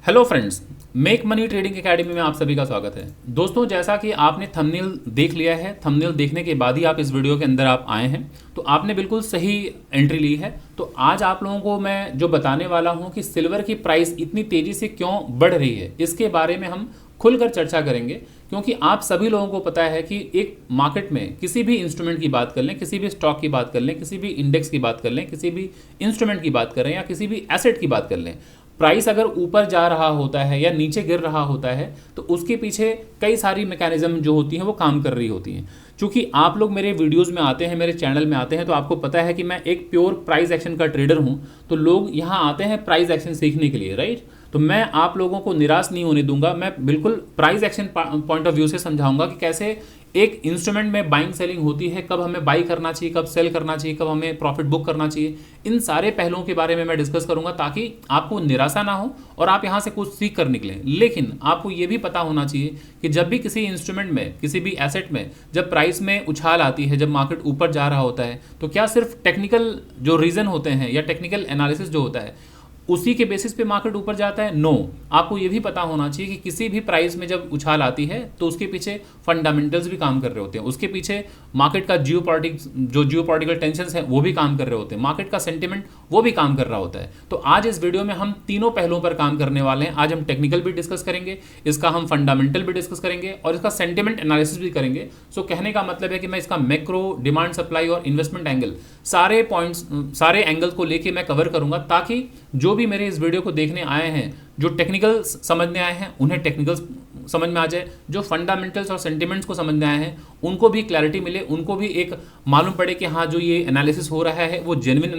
Hello friends, make money trading academy में आप सभी का स्वागत है। दोस्तों, जैसा कि आपने थंबनेल देख लिया है, थंबनेल देखने के बाद ही आप इस वीडियो के अंदर आप आए हैं, तो आपने बिल्कुल सही एंट्री ली है। तो आज आप लोगों को मैं जो बताने वाला हूं कि सिल्वर की प्राइस इतनी तेज़ी से क्यों बढ़ रही है, इसके बारे में हम खुलकर चर्चा करेंगे। क्योंकि आप सभी लोगों को पता है कि एक मार्केट में किसी भी इंस्ट्रूमेंट की बात कर लें, किसी भी स्टॉक की बात कर लें, किसी भी इंडेक्स की बात कर लें, किसी भी इंस्ट्रूमेंट की बात करें या किसी भी एसेट की बात कर लें, प्राइस अगर ऊपर जा रहा होता है या नीचे गिर रहा होता है तो उसके पीछे कई सारी मैकेनिज्म जो होती हैं वो काम कर रही होती हैं। क्योंकि आप लोग मेरे वीडियोस में आते हैं, मेरे चैनल में आते हैं, तो आपको पता है कि मैं एक प्योर प्राइस एक्शन का ट्रेडर हूं। तो लोग यहां आते हैं प्राइस एक्शन सीखने के लिए, राइट। तो मैं आप लोगों को निराश नहीं होने दूंगा। मैं बिल्कुल price action point of view से समझाऊंगा कि कैसे एक इंस्ट्रूमेंट में बाइंग सेलिंग होती है, कब हमें बाई करना चाहिए, कब सेल करना चाहिए, कब हमें प्रॉफिट बुक करना चाहिए। इन सारे पहलुओं के बारे में मैं डिस्कस करूंगा ताकि आपको निराशा ना हो और आप यहां से कुछ सीख कर निकलें। लेकिन आपको यह भी पता होना चाहिए कि जब भी किसी इंस्ट्रूमेंट में, किसी भी एसेट में जब प्राइस में उछाल आती है, जब मार्केट ऊपर जा रहा होता है, तो क्या सिर्फ टेक्निकल जो रीजन होते हैं या टेक्निकल एनालिसिस जो होता है उसी के बेसिस पे मार्केट ऊपर जाता है? नो। आपको ये भी पता होना चाहिए कि किसी भी प्राइस में जब उछाल आती है तो उसके पीछे फंडामेंटल्स भी काम कर रहे होते हैं, उसके पीछे मार्केट का जियोपॉलिटिकल टेंशंस है वो भी काम कर रहे होते हैं, मार्केट का सेंटिमेंट वो भी काम कर रहा होता है। तो आज इस वीडियो में हम तीनों पहलुओं पर काम करने वाले हैं। आज हम टेक्निकल भी डिस्कस करेंगे, इसका हम फंडामेंटल भी डिस्कस करेंगे और इसका सेंटिमेंट एनालिसिस भी करेंगे। सो कहने का मतलब है कि मैं इसका मैक्रो, डिमांड, सप्लाई और इन्वेस्टमेंट एंगल, सारे पॉइंट्स, सारे एंगल्स को लेके मैं कवर करूंगा ताकि जो भी मेरे इस वीडियो को देखने आए हैं, जो टेक्निकल समझने आए हैं उन्हें टेक्निकल समझ में आ जाए, जो फंडामेंटल्स और सेंटिमेंट्स को समझने आए हैं उनको भी क्लैरिटी मिले, उनको भी एक मालूम पड़े कि हाँ, जो ये एनालिसिस हो रहा है वो जेन्युइन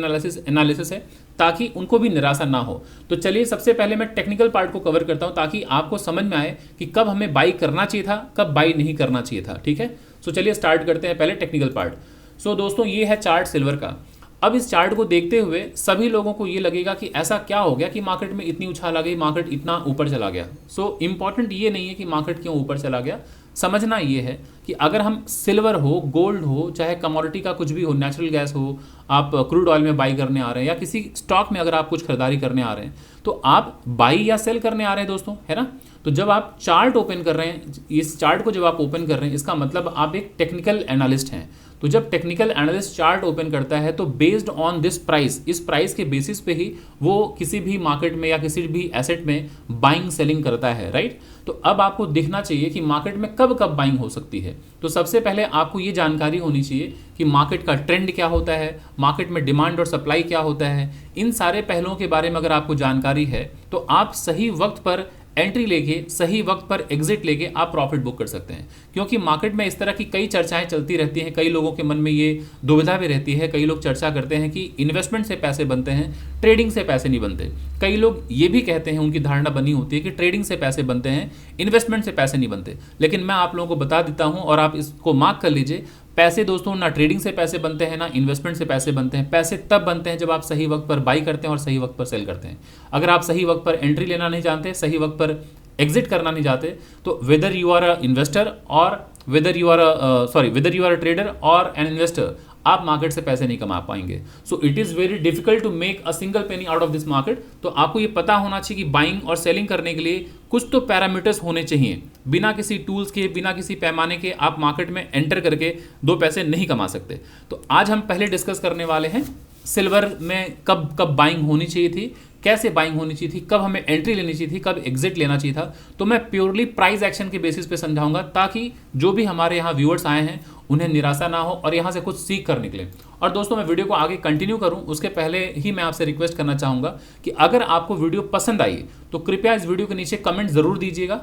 एनालिसिस है, ताकि उनको भी निराशा ना हो। तो चलिए सबसे पहले मैं टेक्निकल पार्ट को कवर करता हूं ताकि आपको समझ में आए कि कब हमें बाई करना चाहिए था, कब बाई नहीं करना चाहिए था। ठीक है, सो चलिए स्टार्ट करते हैं पहले टेक्निकल पार्ट। सो दोस्तों, ये है चार्ट सिल्वर का। अब इस चार्ट को देखते हुए सभी लोगों को ये लगेगा कि ऐसा क्या हो गया कि मार्केट में इतनी उछाल आ गई, मार्केट इतना ऊपर चला गया। सो इंपॉर्टेंट ये नहीं है कि मार्केट क्यों ऊपर चला गया, समझना ये है कि अगर हम सिल्वर हो, गोल्ड हो, चाहे कमोडिटी का कुछ भी हो, नेचुरल गैस हो, आप क्रूड ऑयल में बाई करने आ रहे हैं या किसी स्टॉक में अगर आप कुछ खरीदारी करने आ रहे हैं तो आप बाई या सेल करने आ रहे हैं दोस्तों, है ना। तो जब आप चार्ट ओपन कर रहे हैं, इस चार्ट को जब आप ओपन कर रहे हैं, इसका मतलब आप एक टेक्निकल एनालिस्ट हैं। तो जब टेक्निकल एनालिस्ट चार्ट ओपन करता है तो बेस्ड ऑन दिस प्राइस, इस प्राइस के बेसिस पे ही वो किसी भी मार्केट में या किसी भी एसेट में बाइंग सेलिंग करता है, राइट। तो अब आपको देखना चाहिए कि मार्केट में कब कब बाइंग हो सकती है। तो सबसे पहले आपको ये जानकारी होनी चाहिए कि मार्केट का ट्रेंड क्या होता है, मार्केट में डिमांड और सप्लाई क्या होता है। इन सारे पहलुओं के बारे में अगर आपको जानकारी है तो आप सही वक्त पर एंट्री लेके, सही वक्त पर एग्जिट लेके आप प्रॉफिट बुक कर सकते हैं। क्योंकि मार्केट में इस तरह की कई चर्चाएं चलती रहती हैं, कई लोगों के मन में ये दुविधा भी रहती है। कई लोग चर्चा करते हैं कि इन्वेस्टमेंट से पैसे बनते हैं, ट्रेडिंग से पैसे नहीं बनते। कई लोग ये भी कहते हैं, उनकी धारणा बनी होती है कि ट्रेडिंग से पैसे बनते हैं, इन्वेस्टमेंट से पैसे नहीं बनते। लेकिन मैं आप लोगों को बता देता हूं और आप इसको मार्क कर लीजिए, पैसे दोस्तों ना ट्रेडिंग से पैसे बनते हैं, ना इन्वेस्टमेंट से पैसे बनते हैं। पैसे तब बनते हैं जब आप सही वक्त पर बाई करते हैं और सही वक्त पर सेल करते हैं। अगर आप सही वक्त पर एंट्री लेना नहीं जानते, सही वक्त पर एग्जिट करना नहीं चाहते, तो whether you are a investor और whether you are a trader और एन इन्वेस्टर, आप मार्केट से पैसे नहीं कमा पाएंगे। So it is very difficult to make a single penny out of this market. तो आपको ये पता होना चाहिए कि बाइंग और सेलिंग करने के लिए कुछ तो पैरामीटर्स होने चाहिए। बिना किसी टूल्स के, बिना किसी पैमाने के आप मार्केट में एंटर करके दो पैसे नहीं कमा सकते। तो आज हम पहले डिस्कस करने वाले हैं सिल्वर में कब कब बाइंग होनी चाहिए थी, कैसे बाइंग होनी चाहिए थी, कब हमें एंट्री लेनी चाहिए थी, कब एग्जिट लेना चाहिए था। तो मैं प्योरली प्राइस एक्शन के बेसिस पे समझाऊंगा ताकि जो भी हमारे यहाँ व्यूअर्स आए हैं उन्हें निराशा ना हो और यहाँ से कुछ सीख कर निकले। और दोस्तों, मैं वीडियो को आगे कंटिन्यू करूं उसके पहले ही मैं आपसे रिक्वेस्ट करना चाहूँगा कि अगर आपको वीडियो पसंद आई तो कृपया इस वीडियो के नीचे कमेंट ज़रूर दीजिएगा।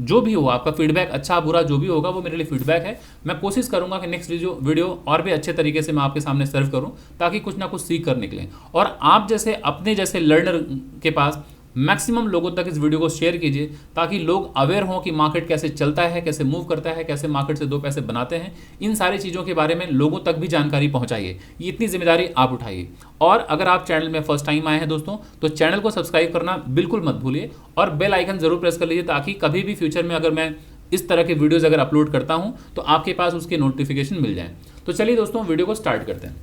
जो भी हो, आपका फीडबैक अच्छा बुरा जो भी होगा वो मेरे लिए फीडबैक है। मैं कोशिश करूँगा कि नेक्स्ट वीडियो और भी अच्छे तरीके से मैं आपके सामने सर्व करूँ ताकि कुछ ना कुछ सीख कर निकलें। और आप जैसे अपने जैसे लर्नर के पास मैक्सिमम लोगों तक इस वीडियो को शेयर कीजिए ताकि लोग अवेयर हों कि मार्केट कैसे चलता है, कैसे मूव करता है, कैसे मार्केट से दो पैसे बनाते हैं। इन सारी चीज़ों के बारे में लोगों तक भी जानकारी पहुंचाइए। ये इतनी जिम्मेदारी आप उठाइए। और अगर आप चैनल में फर्स्ट टाइम आए हैं दोस्तों, तो चैनल को सब्सक्राइब करना बिल्कुल मत भूलिए और बेल आइकन जरूर प्रेस कर लीजिए ताकि कभी भी फ्यूचर में अगर मैं इस तरह के वीडियोज़ अगर अपलोड करता हूँ तो आपके पास उसके नोटिफिकेशन मिल जाए। तो चलिए दोस्तों, वीडियो को स्टार्ट करते हैं।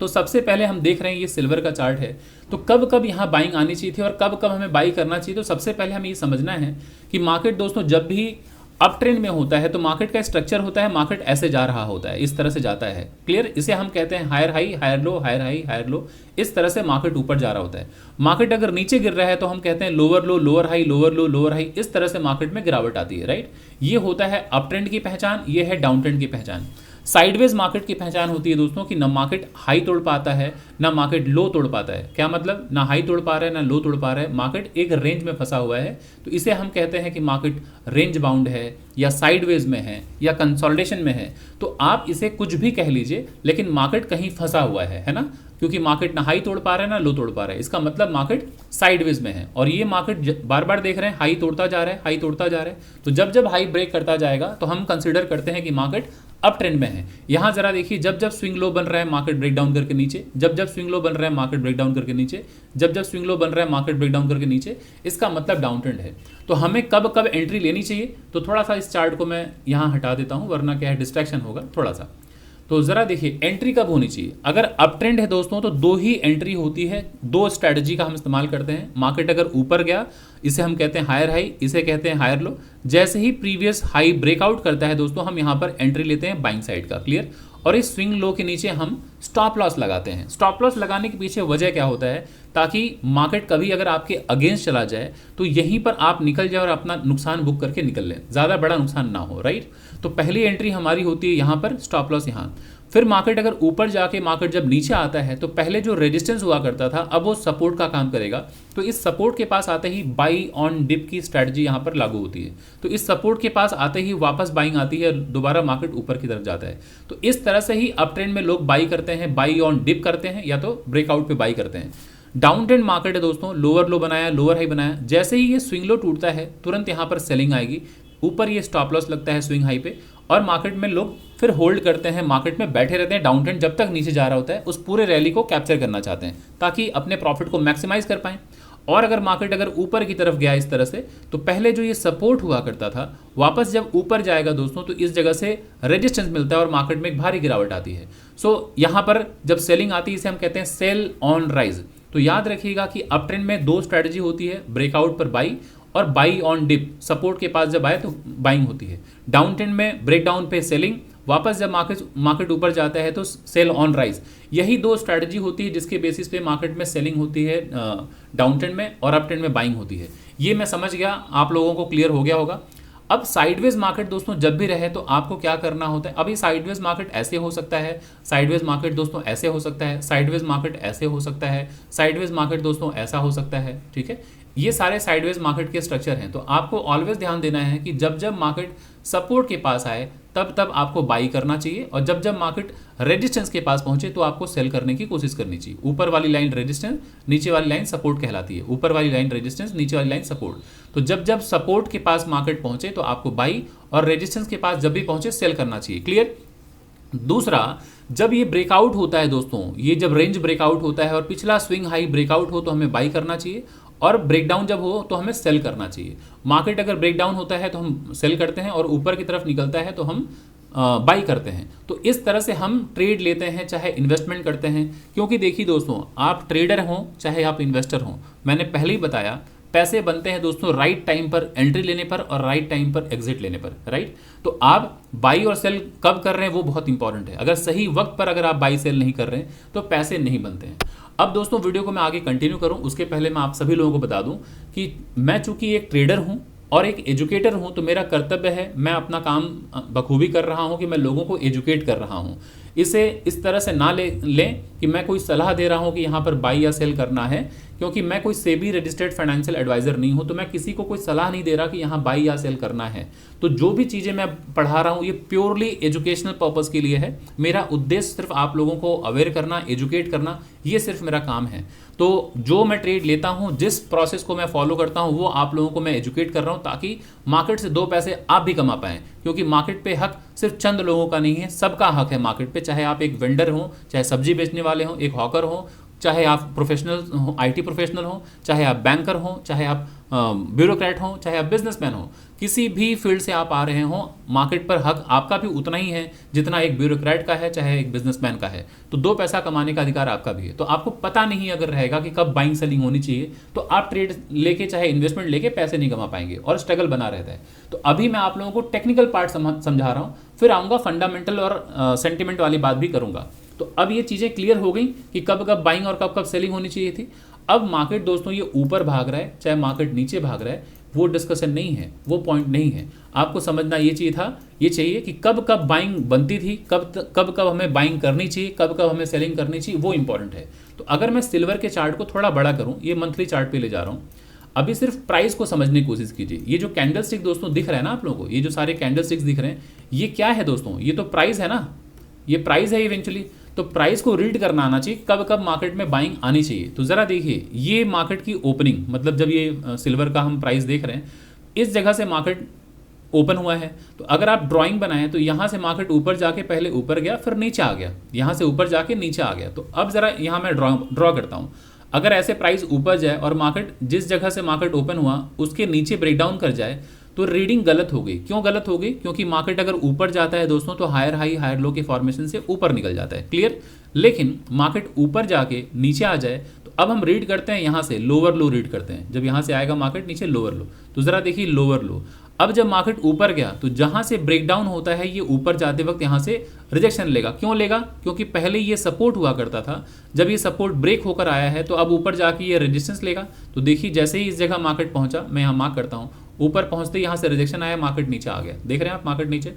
तो सबसे पहले हम देख रहे हैं ये सिल्वर का चार्ट है, तो कब कब यहाँ बाइंग आनी चाहिए थी और कब कब हमें बाई करना चाहिए। तो सबसे पहले हमें ये समझना है कि मार्केट दोस्तों जब भी अप ट्रेंड में होता है तो मार्केट का स्ट्रक्चर होता है, मार्केट ऐसे जा रहा होता है, इस तरह से जाता है। क्लियर, इसे हम कहते हैं higher high higher low, higher high higher low. इस तरह से मार्केट ऊपर जा रहा होता है। मार्केट अगर नीचे गिर रहा है तो हम कहते हैं लोअर लो लोअर हाई लोअर लो लोअर हाई। इस तरह से मार्केट में गिरावट आती है, राइट। ये होता है अप ट्रेंड की पहचान, ये है डाउन ट्रेंड की पहचान। साइडवेज मार्केट की पहचान होती है दोस्तों कि ना मार्केट हाई तोड़ पाता है ना मार्केट लो तोड़ पाता है। क्या मतलब, ना हाई तोड़ पा रहा है ना लो तोड़ पा रहा है, मार्केट एक रेंज में फंसा हुआ है। तो इसे हम कहते हैं कि मार्केट रेंज बाउंड है या साइडवेज में है या कंसोलिडेशन में है। तो आप इसे कुछ भी कह लीजिए, लेकिन मार्केट कहीं फंसा हुआ है ना, क्योंकि मार्केट ना हाई तोड़ पा रहा है ना लो तोड़ पा रहा है। इसका मतलब मार्केट साइडवेज में है। और ये मार्केट बार बार देख रहे हैं हाई तोड़ता जा रहा है, हाई तोड़ता जा रहा है। तो जब जब हाई ब्रेक करता जाएगा तो हम कंसिडर करते हैं कि मार्केट अप ट्रेंड में है। यहां जरा देखिए, जब जब स्विंग लो बन रहा है मार्केट ब्रेक डाउन करके नीचे, जब जब स्विंग लो बन रहा है मार्केट ब्रेक डाउन करके नीचे, जब जब स्विंग लो बन रहा है मार्केट ब्रेक डाउन करके नीचे, इसका मतलब डाउन ट्रेंड है। तो हमें कब कब एंट्री लेनी चाहिए, तो थोड़ा सा इस चार्ट को मैं यहां हटा देता हूं, वरना क्या है डिस्ट्रैक्शन होगा थोड़ा सा। तो जरा देखिए एंट्री कब होनी चाहिए। अगर अप ट्रेंड है दोस्तों तो दो ही एंट्री होती है, दो स्ट्रैटेजी का हम इस्तेमाल करते हैं। मार्केट अगर ऊपर गया, इसे हम कहते हैं हायर हाई, इसे कहते हैं हायर लो। जैसे ही प्रीवियस हाई ब्रेकआउट करता है दोस्तों, हम यहाँ पर एंट्री लेते हैं बाइंग साइड का। क्लियर, और इस स्विंग लो के नीचे हम स्टॉप लॉस लगाते हैं। स्टॉप लॉस लगाने के पीछे वजह क्या होता है, ताकि मार्केट कभी अगर आपके अगेंस्ट चला जाए तो यहीं पर आप निकल जाए और अपना नुकसान बुक करके निकल लें, ज़्यादा बड़ा नुकसान ना हो, राइट। तो पहली एंट्री हमारी होती है यहाँ पर, स्टॉप लॉस यहाँ। फिर मार्केट अगर ऊपर जाके मार्केट जब नीचे आता है तो पहले जो रेजिस्टेंस हुआ करता था अब वो सपोर्ट का काम करेगा। तो इस सपोर्ट के पास आते ही बाई ऑन डिप की स्ट्रैटेजी यहाँ पर लागू होती है। तो इस सपोर्ट के पास आते ही वापस बाइंग आती है, दोबारा मार्केट ऊपर की तरफ जाता है। तो इस तरह से ही अप ट्रेंड में लोग बाई करते हैं, बाई ऑन डिप करते हैं या तो ब्रेकआउट पे बाई करते हैं। डाउन ट्रेंड मार्केट है दोस्तों, लोअर लो बनाया लोअर हाई बनाया, जैसे ही ये स्विंग लो टूटता है तुरंत यहाँ पर सेलिंग आएगी, ऊपर ये स्टॉप लॉस लगता है स्विंग हाई पे, और मार्केट में लोग फिर होल्ड करते हैं, मार्केट में बैठे रहते हैं। डाउन ट्रेंड जब तक नीचे जा रहा होता है उस पूरे रैली को कैप्चर करना चाहते हैं ताकि अपने प्रॉफिट को मैक्सिमाइज कर पाएं। और अगर मार्केट अगर ऊपर की तरफ गया इस तरह से, तो पहले जो ये सपोर्ट हुआ करता था वापस जब ऊपर जाएगा दोस्तों तो इस जगह से रेजिस्टेंस मिलता है और मार्केट में एक भारी गिरावट आती है। सो यहाँ पर जब सेलिंग आती है इसे हम कहते हैं सेल ऑन राइज। तो याद रखिएगा कि अप ट्रेंड में दो स्ट्रैटेजी होती है, ब्रेकआउट पर बाई और बाई ऑन डिप, सपोर्ट के पास जब आए तो बाइंग होती है। डाउन ट्रेंड में ब्रेकडाउन पे सेलिंग, वापस जब मार्केट ऊपर जाता है तो सेल ऑन राइज। यही दो स्ट्रैटेजी होती है जिसके बेसिस पे मार्केट में सेलिंग होती है डाउन ट्रेंड में, और अप ट्रेंड में बाइंग होती है। ये मैं समझ गया, आप लोगों को क्लियर हो गया होगा। अब साइडवेज मार्केट दोस्तों जब भी रहे तो आपको क्या करना होता है। अभी साइडवेज मार्केट ऐसे हो सकता है, साइडवेज मार्केट दोस्तों ऐसे हो सकता है, साइडवेज मार्केट ऐसे हो सकता है, साइडवेज मार्केट दोस्तों ऐसा हो सकता है, ठीक है। ये सारे साइडवेज मार्केट के स्ट्रक्चर हैं। तो आपको ऑलवेज ध्यान देना है कि जब जब मार्केट सपोर्ट के पास आए तब तब आपको बाई करना चाहिए, और जब जब मार्केट रेजिस्टेंस के पास पहुंचे तो आपको सेल करने की कोशिश करनी चाहिए। ऊपर वाली लाइन रेजिस्टेंस, नीचे वाली लाइन सपोर्ट कहलाती है। ऊपर वाली लाइन रेजिस्टेंस, नीचे वाली लाइन सपोर्ट। तो जब जब सपोर्ट के पास मार्केट पहुंचे तो आपको बाई, और रेजिस्टेंस के पास जब भी पहुंचे सेल करना चाहिए। क्लियर। दूसरा, जब ये ब्रेकआउट होता है दोस्तों, ये जब रेंज ब्रेकआउट होता है और पिछला स्विंग हाई ब्रेकआउट हो तो हमें बाई करना चाहिए, और ब्रेकडाउन जब हो तो हमें सेल करना चाहिए। मार्केट अगर ब्रेकडाउन होता है तो हम सेल करते हैं, और ऊपर की तरफ निकलता है तो हम बाई करते हैं। तो इस तरह से हम ट्रेड लेते हैं, चाहे इन्वेस्टमेंट करते हैं। क्योंकि देखिए दोस्तों, आप ट्रेडर हों चाहे आप इन्वेस्टर हों, मैंने पहले ही बताया पैसे बनते हैं दोस्तों राइट टाइम पर एंट्री लेने पर और राइट टाइम पर एग्जिट लेने पर, राइट। तो आप बाई और सेल कब कर रहे हैं वो बहुत इंपॉर्टेंट है। अगर सही वक्त पर अगर आप बाई सेल नहीं कर रहे हैं तो पैसे नहीं बनते हैं। अब दोस्तों वीडियो को मैं आगे कंटिन्यू करूं उसके पहले मैं आप सभी लोगों को बता दूं कि मैं चूंकि एक ट्रेडर हूं और एक एजुकेटर हूं, तो मेरा कर्तव्य है, मैं अपना काम बखूबी कर रहा हूं कि मैं लोगों को एजुकेट कर रहा हूं। इसे इस तरह से ना लें कि मैं कोई सलाह दे रहा हूं कि यहाँ पर बाई या सेल करना है, क्योंकि मैं कोई सेबी रजिस्टर्ड फाइनेंशियल एडवाइजर नहीं हूं, तो मैं किसी को कोई सलाह नहीं दे रहा कि यहाँ बाई या सेल करना है। तो जो भी चीज़ें मैं पढ़ा रहा हूँ ये प्योरली एजुकेशनल पर्पस के लिए है। मेरा उद्देश्य सिर्फ आप लोगों को अवेयर करना, एजुकेट करना, ये सिर्फ मेरा काम है। तो जो मैं ट्रेड लेता हूँ, जिस प्रोसेस को मैं फॉलो करता हूँ, वो आप लोगों को मैं एजुकेट कर रहा हूँ ताकि मार्केट से दो पैसे आप भी कमा पाएं। क्योंकि मार्केट पे हक सिर्फ चंद लोगों का नहीं है, सबका हक है मार्केट पे। चाहे आप एक वेंडर हो, चाहे सब्जी बेचने वाले हो, एक हॉकर हो, चाहे आप प्रोफेशनल हो, आईटी प्रोफेशनल हो, चाहे आप बैंकर हो, चाहे आप ब्यूरोक्रेट हो, चाहे आप बिजनेसमैन हो, किसी भी फील्ड से आप आ रहे हो, मार्केट पर हक आपका भी उतना ही है जितना एक ब्यूरोक्रेट का है, चाहे एक बिजनेसमैन का है। तो 2 पैसा कमाने का अधिकार आपका भी है। तो आपको पता नहीं अगर रहेगा कि कब बाइंग सेलिंग होनी चाहिए, तो आप ट्रेड लेके चाहे इन्वेस्टमेंट लेके पैसे नहीं कमा पाएंगे और स्ट्रगल बना रहता है। तो अभी मैं आप लोगों को टेक्निकल पार्ट समझा रहा हूँ, फिर आऊँगा फंडामेंटल और सेंटिमेंट वाली बात भी करूँगा। तो अब ये चीज़ें क्लियर हो गई कि कब कब बाइंग और कब कब सेलिंग होनी चाहिए थी। अब मार्केट दोस्तों ये ऊपर भाग रहा है चाहे मार्केट नीचे भाग रहा है, वो डिस्कशन नहीं है, वो पॉइंट नहीं है। आपको समझना ये चाहिए कि कब कब बाइंग बनती थी, कब हमें बाइंग करनी चाहिए, कब कब हमें सेलिंग करनी चाहिए, वो इंपॉर्टेंट है। तो अगर मैं सिल्वर के चार्ट को थोड़ा बड़ा करूँ, ये मंथली चार्ट पे ले जा रहा हूँ, अभी सिर्फ प्राइस को समझने की कोशिश कीजिए। ये जो कैंडल स्टिक दोस्तों दिख रहा है ना आप लोगों को, ये जो सारे कैंडल स्टिक्स दिख रहे हैं, ये क्या है दोस्तों? ये तो प्राइस है ना, ये प्राइस है इवेंचुअली। तो प्राइस को रीड करना आना चाहिए, कब कब मार्केट में बाइंग आनी चाहिए। तो ज़रा देखिए, ये मार्केट की ओपनिंग, मतलब जब ये सिल्वर का हम प्राइस देख रहे हैं, इस जगह से मार्केट ओपन हुआ है। तो अगर आप ड्राइंग बनाएं तो यहाँ से मार्केट ऊपर जाके पहले ऊपर गया, फिर नीचे आ गया, यहाँ से ऊपर जाके नीचे आ गया। तो अब ज़रा यहाँ मैं ड्रॉ करता हूँ। अगर ऐसे प्राइस ऊपर जाए और मार्केट जिस जगह से मार्केट ओपन हुआ उसके नीचे ब्रेकडाउन कर जाए, तो रीडिंग गलत हो गई। क्यों गलत हो गई? क्योंकि मार्केट अगर ऊपर जाता है दोस्तों तो हायर हाई हायर लो के फॉर्मेशन से ऊपर निकल जाता है, क्लियर। लेकिन मार्केट ऊपर जाके नीचे आ जाए तो अब हम रीड करते हैं यहाँ से लोअर लो रीड करते हैं। जब यहाँ से आएगा मार्केट नीचे लोअर लो, तो ज़रा देखिए लोअर लो। अब जब मार्केट ऊपर गया तो जहाँ से ब्रेकडाउन होता है ये ऊपर जाते वक्त यहाँ से रिजेक्शन लेगा। क्यों लेगा? क्योंकि पहले ये सपोर्ट हुआ करता था, जब ये सपोर्ट ब्रेक होकर आया है तो अब ऊपर जाके ये रेजिस्टेंस लेगा। तो देखिए जैसे ही इस जगह मार्केट पहुंचा, मैं यहाँ मार्क करता हूँ, ऊपर पहुंचते यहाँ से रिजेक्शन आया, मार्केट नीचे आ गया। देख रहे हैं आप मार्केट नीचे।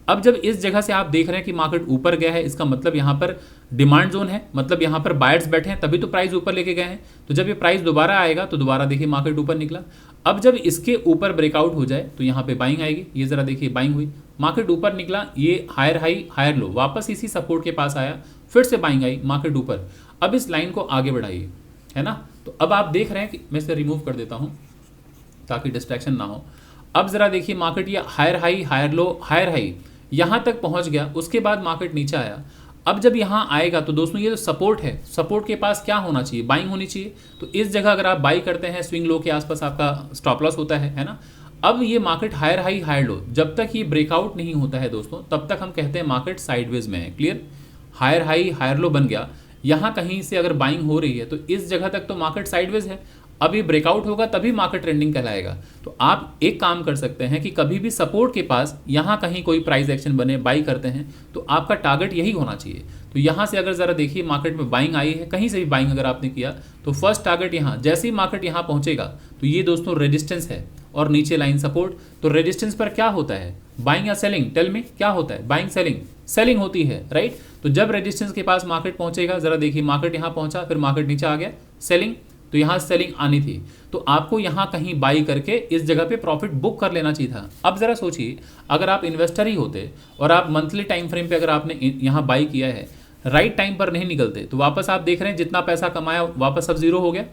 अब जब इस जगह से आप देख रहे हैं कि मार्केट ऊपर गया है, इसका मतलब यहाँ पर डिमांड जोन है, मतलब यहाँ पर बायर्स बैठे हैं, तभी तो प्राइस ऊपर लेके गए हैं। तो जब ये प्राइस दोबारा आएगा तो दोबारा देखिए मार्केट ऊपर निकला। अब जब इसके ऊपर ब्रेकआउट हो जाए तो यहाँ पे बाइंग आएगी। ये जरा देखिए बाइंग हुई, मार्केट ऊपर निकला, ये हायर हाई हायर लो, वापस इसी सपोर्ट के पास आया, फिर से बाइंग आई, मार्केट ऊपर। अब इस लाइन को आगे बढ़ाइए, है ना। तो अब आप देख रहे हैं कि मैं इसे रिमूव कर देता हूँ ताकि डिस्ट्रैक्शन ना हो। अब जरा देखिए मार्केट ये higher high higher low higher high यहाँ तक पहुँच गया, उसके बाद मार्केट नीचे आया। अब जब यहाँ आएगा तो दोस्तों ये जो सपोर्ट है, सपोर्ट के पास क्या होना चाहिए? बाइंग होनी चाहिए। तो इस जगह अगर आप बाई करते हैं, स्विंग लो के आसपास आपका स्टॉप लॉस होता है ना। अब ये market higher high higher low, जब तक ये ब्रेकआउट नहीं होता है दोस्तों, तब तक हम कहते हैं मार्केट साइडवेज में है, clear. Higher high higher low बन गया, यहाँ कहीं से अगर बाइंग हो रही है तो इस जगह तक तो मार्केट साइडवेज है। अब ये ब्रेकआउट होगा तभी मार्केट ट्रेंडिंग कहलाएगा। तो आप एक काम कर सकते हैं कि कभी भी सपोर्ट के पास यहाँ कहीं कोई प्राइस एक्शन बने, बाई करते हैं, तो आपका टारगेट यही होना चाहिए। तो यहाँ से अगर ज़रा देखिए मार्केट में बाइंग आई है, कहीं से भी बाइंग अगर आपने किया तो फर्स्ट टारगेट यहाँ, जैसे ही मार्केट यहाँ पहुँचेगा तो ये दोस्तों रेजिस्टेंस है और नीचे लाइन सपोर्ट। तो रेजिस्टेंस पर क्या होता है? बाइंग या सेलिंग? टेल मी क्या होता है? Buying selling? सेलिंग होती है, राइट। तो जब रेजिस्टेंस के पास मार्केट पहुँचेगा, ज़रा देखिए मार्केट यहाँ पहुँचा, फिर मार्केट नीचे आ गया, सेलिंग। तो यहाँ सेलिंग आनी थी, तो आपको यहाँ कहीं बाई करके इस जगह पे प्रॉफिट बुक कर लेना चाहिए था। अब ज़रा सोचिए, अगर आप इन्वेस्टर ही होते और आप मंथली टाइम फ्रेम पे अगर आपने यहाँ बाई किया है, राइट टाइम पर नहीं निकलते, तो वापस आप देख रहे हैं जितना पैसा कमाया वापस सब जीरो हो गया।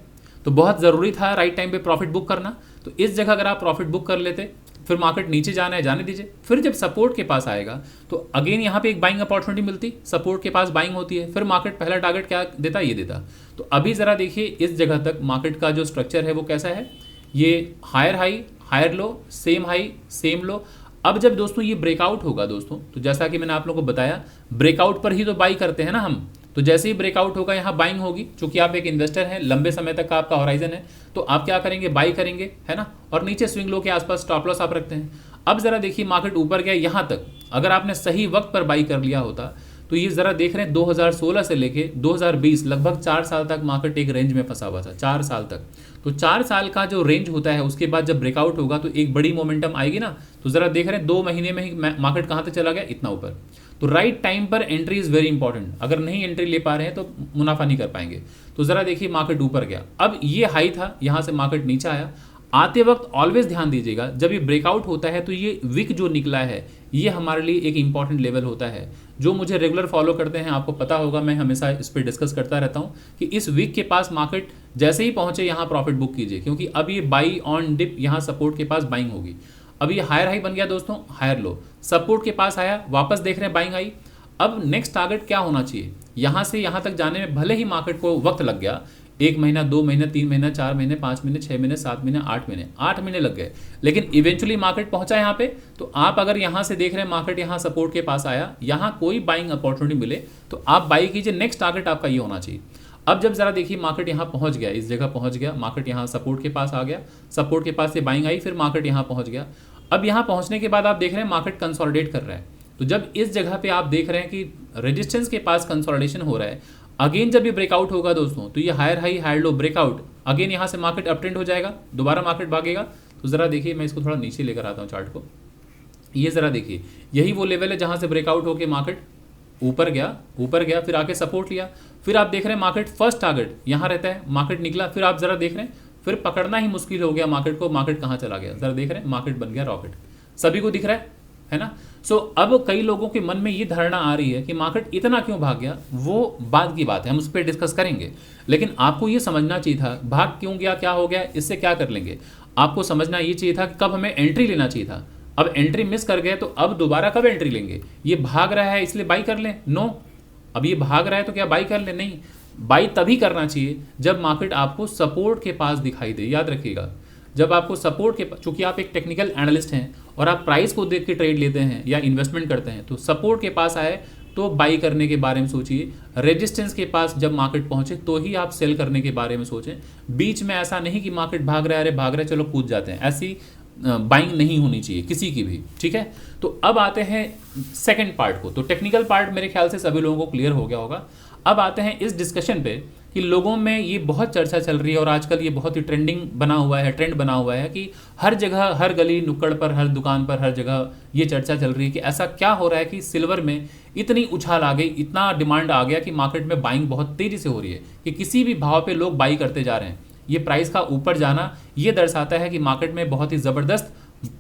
तो बहुत ज़रूरी था राइट टाइम पे प्रॉफिट बुक करना। तो इस जगह अगर आप प्रॉफिट बुक कर लेते, फिर मार्केट नीचे जाना है जाने दीजिए, फिर जब सपोर्ट के पास आएगा तो अगेन यहाँ पे एक बाइंग अपॉर्चुनिटी मिलती, सपोर्ट के पास बाइंग होती है, फिर मार्केट पहला टारगेट क्या देता? ये देता। तो अभी ज़रा देखिए इस जगह तक मार्केट का जो स्ट्रक्चर है वो कैसा है, ये higher high higher low, same high same low. अब जब दोस्तों ये ब्रेकआउट होगा दोस्तों, तो जैसा कि मैंने आप लोगों को बताया, ब्रेकआउट पर ही तो बाई करते हैं ना हम। तो जैसे ही ब्रेकआउट होगा यहाँ बाइंग होगी, क्योंकि आप एक इन्वेस्टर हैं, लंबे समय तक का आपका होराइजन है, तो आप क्या करेंगे? बाई करेंगे, है ना। और नीचे स्विंग लो के आसपास स्टॉप लॉस आप रखते हैं। अब जरा देखिए मार्केट ऊपर गया यहाँ तक, अगर आपने सही वक्त पर बाई कर लिया होता तो ये जरा देख रहे हैं 2016 से लेके 2020 लगभग 4 साल तक मार्केट एक रेंज में फंसा हुआ था, 4 साल तक। तो 4 साल का जो रेंज होता है उसके बाद जब ब्रेकआउट होगा तो एक बड़ी मोमेंटम आएगी ना। तो जरा देख रहे हैं 2 महीने में ही मार्केट कहाँ तक चला गया? इतना ऊपर। तो राइट टाइम पर एंट्री इज़ वेरी इंपॉर्टेंट। अगर नहीं एंट्री ले पा रहे हैं तो मुनाफा नहीं कर पाएंगे। तो ज़रा देखिए मार्केट ऊपर गया, अब ये हाई था, यहाँ से मार्केट नीचे आया। आते वक्त ऑलवेज ध्यान दीजिएगा, जब ये ब्रेकआउट होता है तो ये विक जो निकला है ये हमारे लिए एक इंपॉर्टेंट लेवल होता है। जो मुझे रेगुलर फॉलो करते हैं आपको पता होगा, मैं हमेशा इस पर डिस्कस करता रहता हूँ कि इस वीक के पास मार्केट जैसे ही पहुँचे यहाँ प्रॉफिट बुक कीजिए, क्योंकि अब ये बाई ऑन डिप यहाँ सपोर्ट के पास बाइंग होगी। अब ये हायर हाई बन गया दोस्तों, हायर लो, सपोर्ट के पास आया, वापस देख रहे हैं बाइंग आई। अब नेक्स्ट टारगेट क्या होना चाहिए? यहाँ से यहाँ तक जाने में भले ही मार्केट को वक्त लग गया, 1 महीना, 2 महीना, 3 महीना, 4 महीने, 5 महीने, 6 महीने, 7 महीने, 8 महीने लग गए, लेकिन इवेंचुअली मार्केट पहुंचा यहाँ पे। तो आप अगर यहाँ से देख रहे हैं मार्केट यहाँ सपोर्ट के पास आया, यहाँ कोई बाइंग अपॉर्चुनिटी मिले तो आप बाई कीजिए। नेक्स्ट टारगेट आपका ये होना चाहिए। अब जब जरा देखिए मार्केट यहाँ पहुंच गया, इस जगह पहुंच गया, मार्केट यहाँ सपोर्ट के पास आ गया, सपोर्ट के पास से बाइंग आई, फिर मार्केट यहाँ पहुंच गया। अब यहाँ पहुंचने के बाद आप देख रहे हैं मार्केट कंसोलिडेट कर रहा है। तो जब इस जगह पे आप देख रहे हैं कि रेजिस्टेंस के पास कंसोलिडेशन हो रहा है, अगेन जब ये ब्रेकआउट होगा दोस्तों, तो ये higher high higher low breakout, again यहाँ से मार्केट अपट्रेंड हो जाएगा, दोबारा मार्केट भागेगा। तो जरा देखिए, मैं इसको थोड़ा नीचे लेकर आता हूँ चार्ट को। ये जरा देखिए, यही वो लेवल है जहाँ से ब्रेकआउट होकर मार्केट ऊपर गया, फिर आके सपोर्ट लिया, फिर आप देख रहे हैं मार्केट फर्स्ट टारगेट यहाँ रहता है, मार्केट निकला, फिर आप जरा देख रहे हैं फिर पकड़ना ही मुश्किल हो गया मार्केट को। मार्केट कहाँ चला गया, जरा देख रहे हैं, मार्केट बन गया रॉकेट। सभी को दिख रहा है ना। सो अब कई लोगों के मन में ये धारणा आ रही है कि मार्केट इतना क्यों भाग गया, वो बाद की बात है, हम उस पर डिस्कस करेंगे। लेकिन आपको ये समझना चाहिए था भाग क्यों गया, क्या हो गया, इससे क्या कर लेंगे। आपको समझना ये चाहिए था कि कब हमें एंट्री लेना चाहिए था। अब एंट्री मिस कर गए तो अब दोबारा कब एंट्री लेंगे। ये भाग रहा है इसलिए बाई कर लें, नो। अब ये भाग रहा है तो क्या बाई कर लें, नहीं। बाई तभी करना चाहिए जब मार्केट आपको सपोर्ट के पास दिखाई दे। याद रखिएगा, जब आपको सपोर्ट के, चूंकि आप एक टेक्निकल एनालिस्ट हैं और आप प्राइस को देख के ट्रेड लेते हैं या इन्वेस्टमेंट करते हैं, तो सपोर्ट के पास आए तो बाई करने के बारे में सोचिए। रेजिस्टेंस के पास जब मार्केट पहुंचे तो ही आप सेल करने के बारे में सोचें। बीच में ऐसा नहीं कि मार्केट भाग रहा है, अरे भाग रहा है चलो कूद जाते हैं, ऐसी बाइंग नहीं होनी चाहिए किसी की भी, ठीक है। तो अब आते हैं सेकंड पार्ट को। तो टेक्निकल पार्ट मेरे ख्याल से सभी लोगों को क्लियर हो गया होगा। अब आते हैं इस डिस्कशन पे कि लोगों में ये बहुत चर्चा चल रही है और आजकल ये बहुत ही ट्रेंड बना हुआ है कि हर जगह, हर गली नुक्कड़ पर, हर दुकान पर, हर जगह ये चर्चा चल रही है कि ऐसा क्या हो रहा है कि सिल्वर में इतनी उछाल आ गई, इतना डिमांड आ गया कि मार्केट में बाइंग बहुत तेजी से हो रही है, कि किसी भी भाव पे लोग बाई करते जा रहे हैं। ये प्राइस का ऊपर जाना ये दर्शाता है कि मार्केट में बहुत ही ज़बरदस्त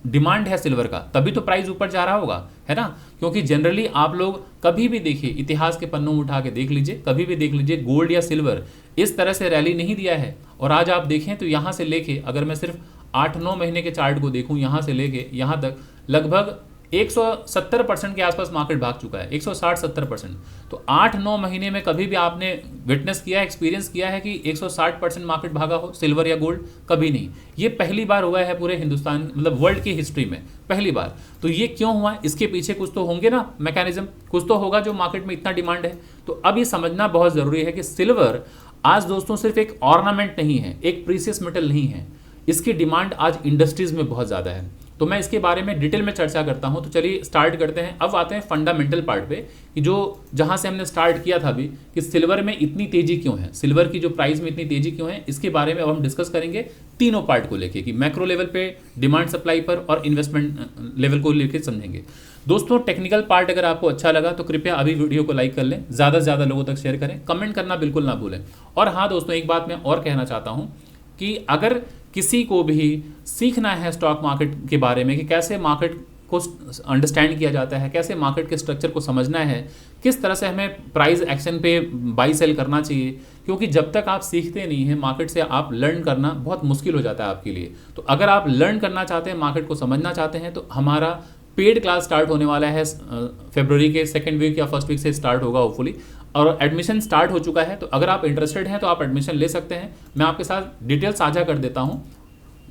डिमांड है सिल्वर का, तभी तो प्राइस ऊपर जा रहा होगा, है ना। क्योंकि जनरली आप लोग कभी भी देखिए, इतिहास के पन्नों में उठा के देख लीजिए, कभी भी देख लीजिए, गोल्ड या सिल्वर इस तरह से रैली नहीं दिया है। और आज आप देखें तो यहाँ से लेके, अगर मैं सिर्फ 8-9 महीने के चार्ट को देखूँ, यहाँ से लेके यहाँ तक लगभग 170% के आसपास मार्केट भाग चुका है, 160-70%। तो 8-9 महीने में कभी भी आपने विटनेस किया, एक्सपीरियंस किया है कि 160% मार्केट भागा हो सिल्वर या गोल्ड? कभी नहीं। ये पहली बार हुआ है पूरे हिंदुस्तान, मतलब वर्ल्ड की हिस्ट्री में पहली बार। तो ये क्यों हुआ, इसके पीछे कुछ तो होंगे ना मैकेनिज्म, कुछ तो होगा जो मार्केट में इतना डिमांड है। तो अब ये समझना बहुत ज़रूरी है कि सिल्वर आज दोस्तों सिर्फ एक ऑर्नामेंट नहीं है, एक प्रीशियस मेटल नहीं है, इसकी डिमांड आज इंडस्ट्रीज में बहुत ज़्यादा है। तो मैं इसके बारे में डिटेल में चर्चा करता हूं। तो चलिए स्टार्ट करते हैं। अब आते हैं फंडामेंटल पार्ट पे कि जो जहां से हमने स्टार्ट किया था अभी, कि सिल्वर में इतनी तेजी क्यों है, सिल्वर की जो प्राइस में इतनी तेजी क्यों है, इसके बारे में अब हम डिस्कस करेंगे तीनों पार्ट को लेके, कि मैक्रो लेवल पे, डिमांड सप्लाई पर और इन्वेस्टमेंट लेवल को लेकर समझेंगे। दोस्तों टेक्निकल पार्ट अगर आपको अच्छा लगा तो कृपया अभी वीडियो को लाइक कर लें, ज़्यादा से ज़्यादा लोगों तक शेयर करें, कमेंट करना बिल्कुल ना भूलें। और हाँ दोस्तों, एक बात मैं और कहना चाहता हूँ कि अगर किसी को भी सीखना है स्टॉक मार्केट के बारे में, कि कैसे मार्केट को अंडरस्टैंड किया जाता है, कैसे मार्केट के स्ट्रक्चर को समझना है, किस तरह से हमें प्राइस एक्शन पे बाई सेल करना चाहिए, क्योंकि जब तक आप सीखते नहीं हैं मार्केट से, आप लर्न करना बहुत मुश्किल हो जाता है आपके लिए। तो अगर आप लर्न करना चाहते हैं, मार्केट को समझना चाहते हैं, तो हमारा पेड क्लास स्टार्ट होने वाला है फरवरी के 2nd वीक या 1st वीक से स्टार्ट होगा होपफुली, और एडमिशन स्टार्ट हो चुका है। तो अगर आप इंटरेस्टेड हैं तो आप एडमिशन ले सकते हैं। मैं आपके साथ डिटेल साझा कर देता हूं,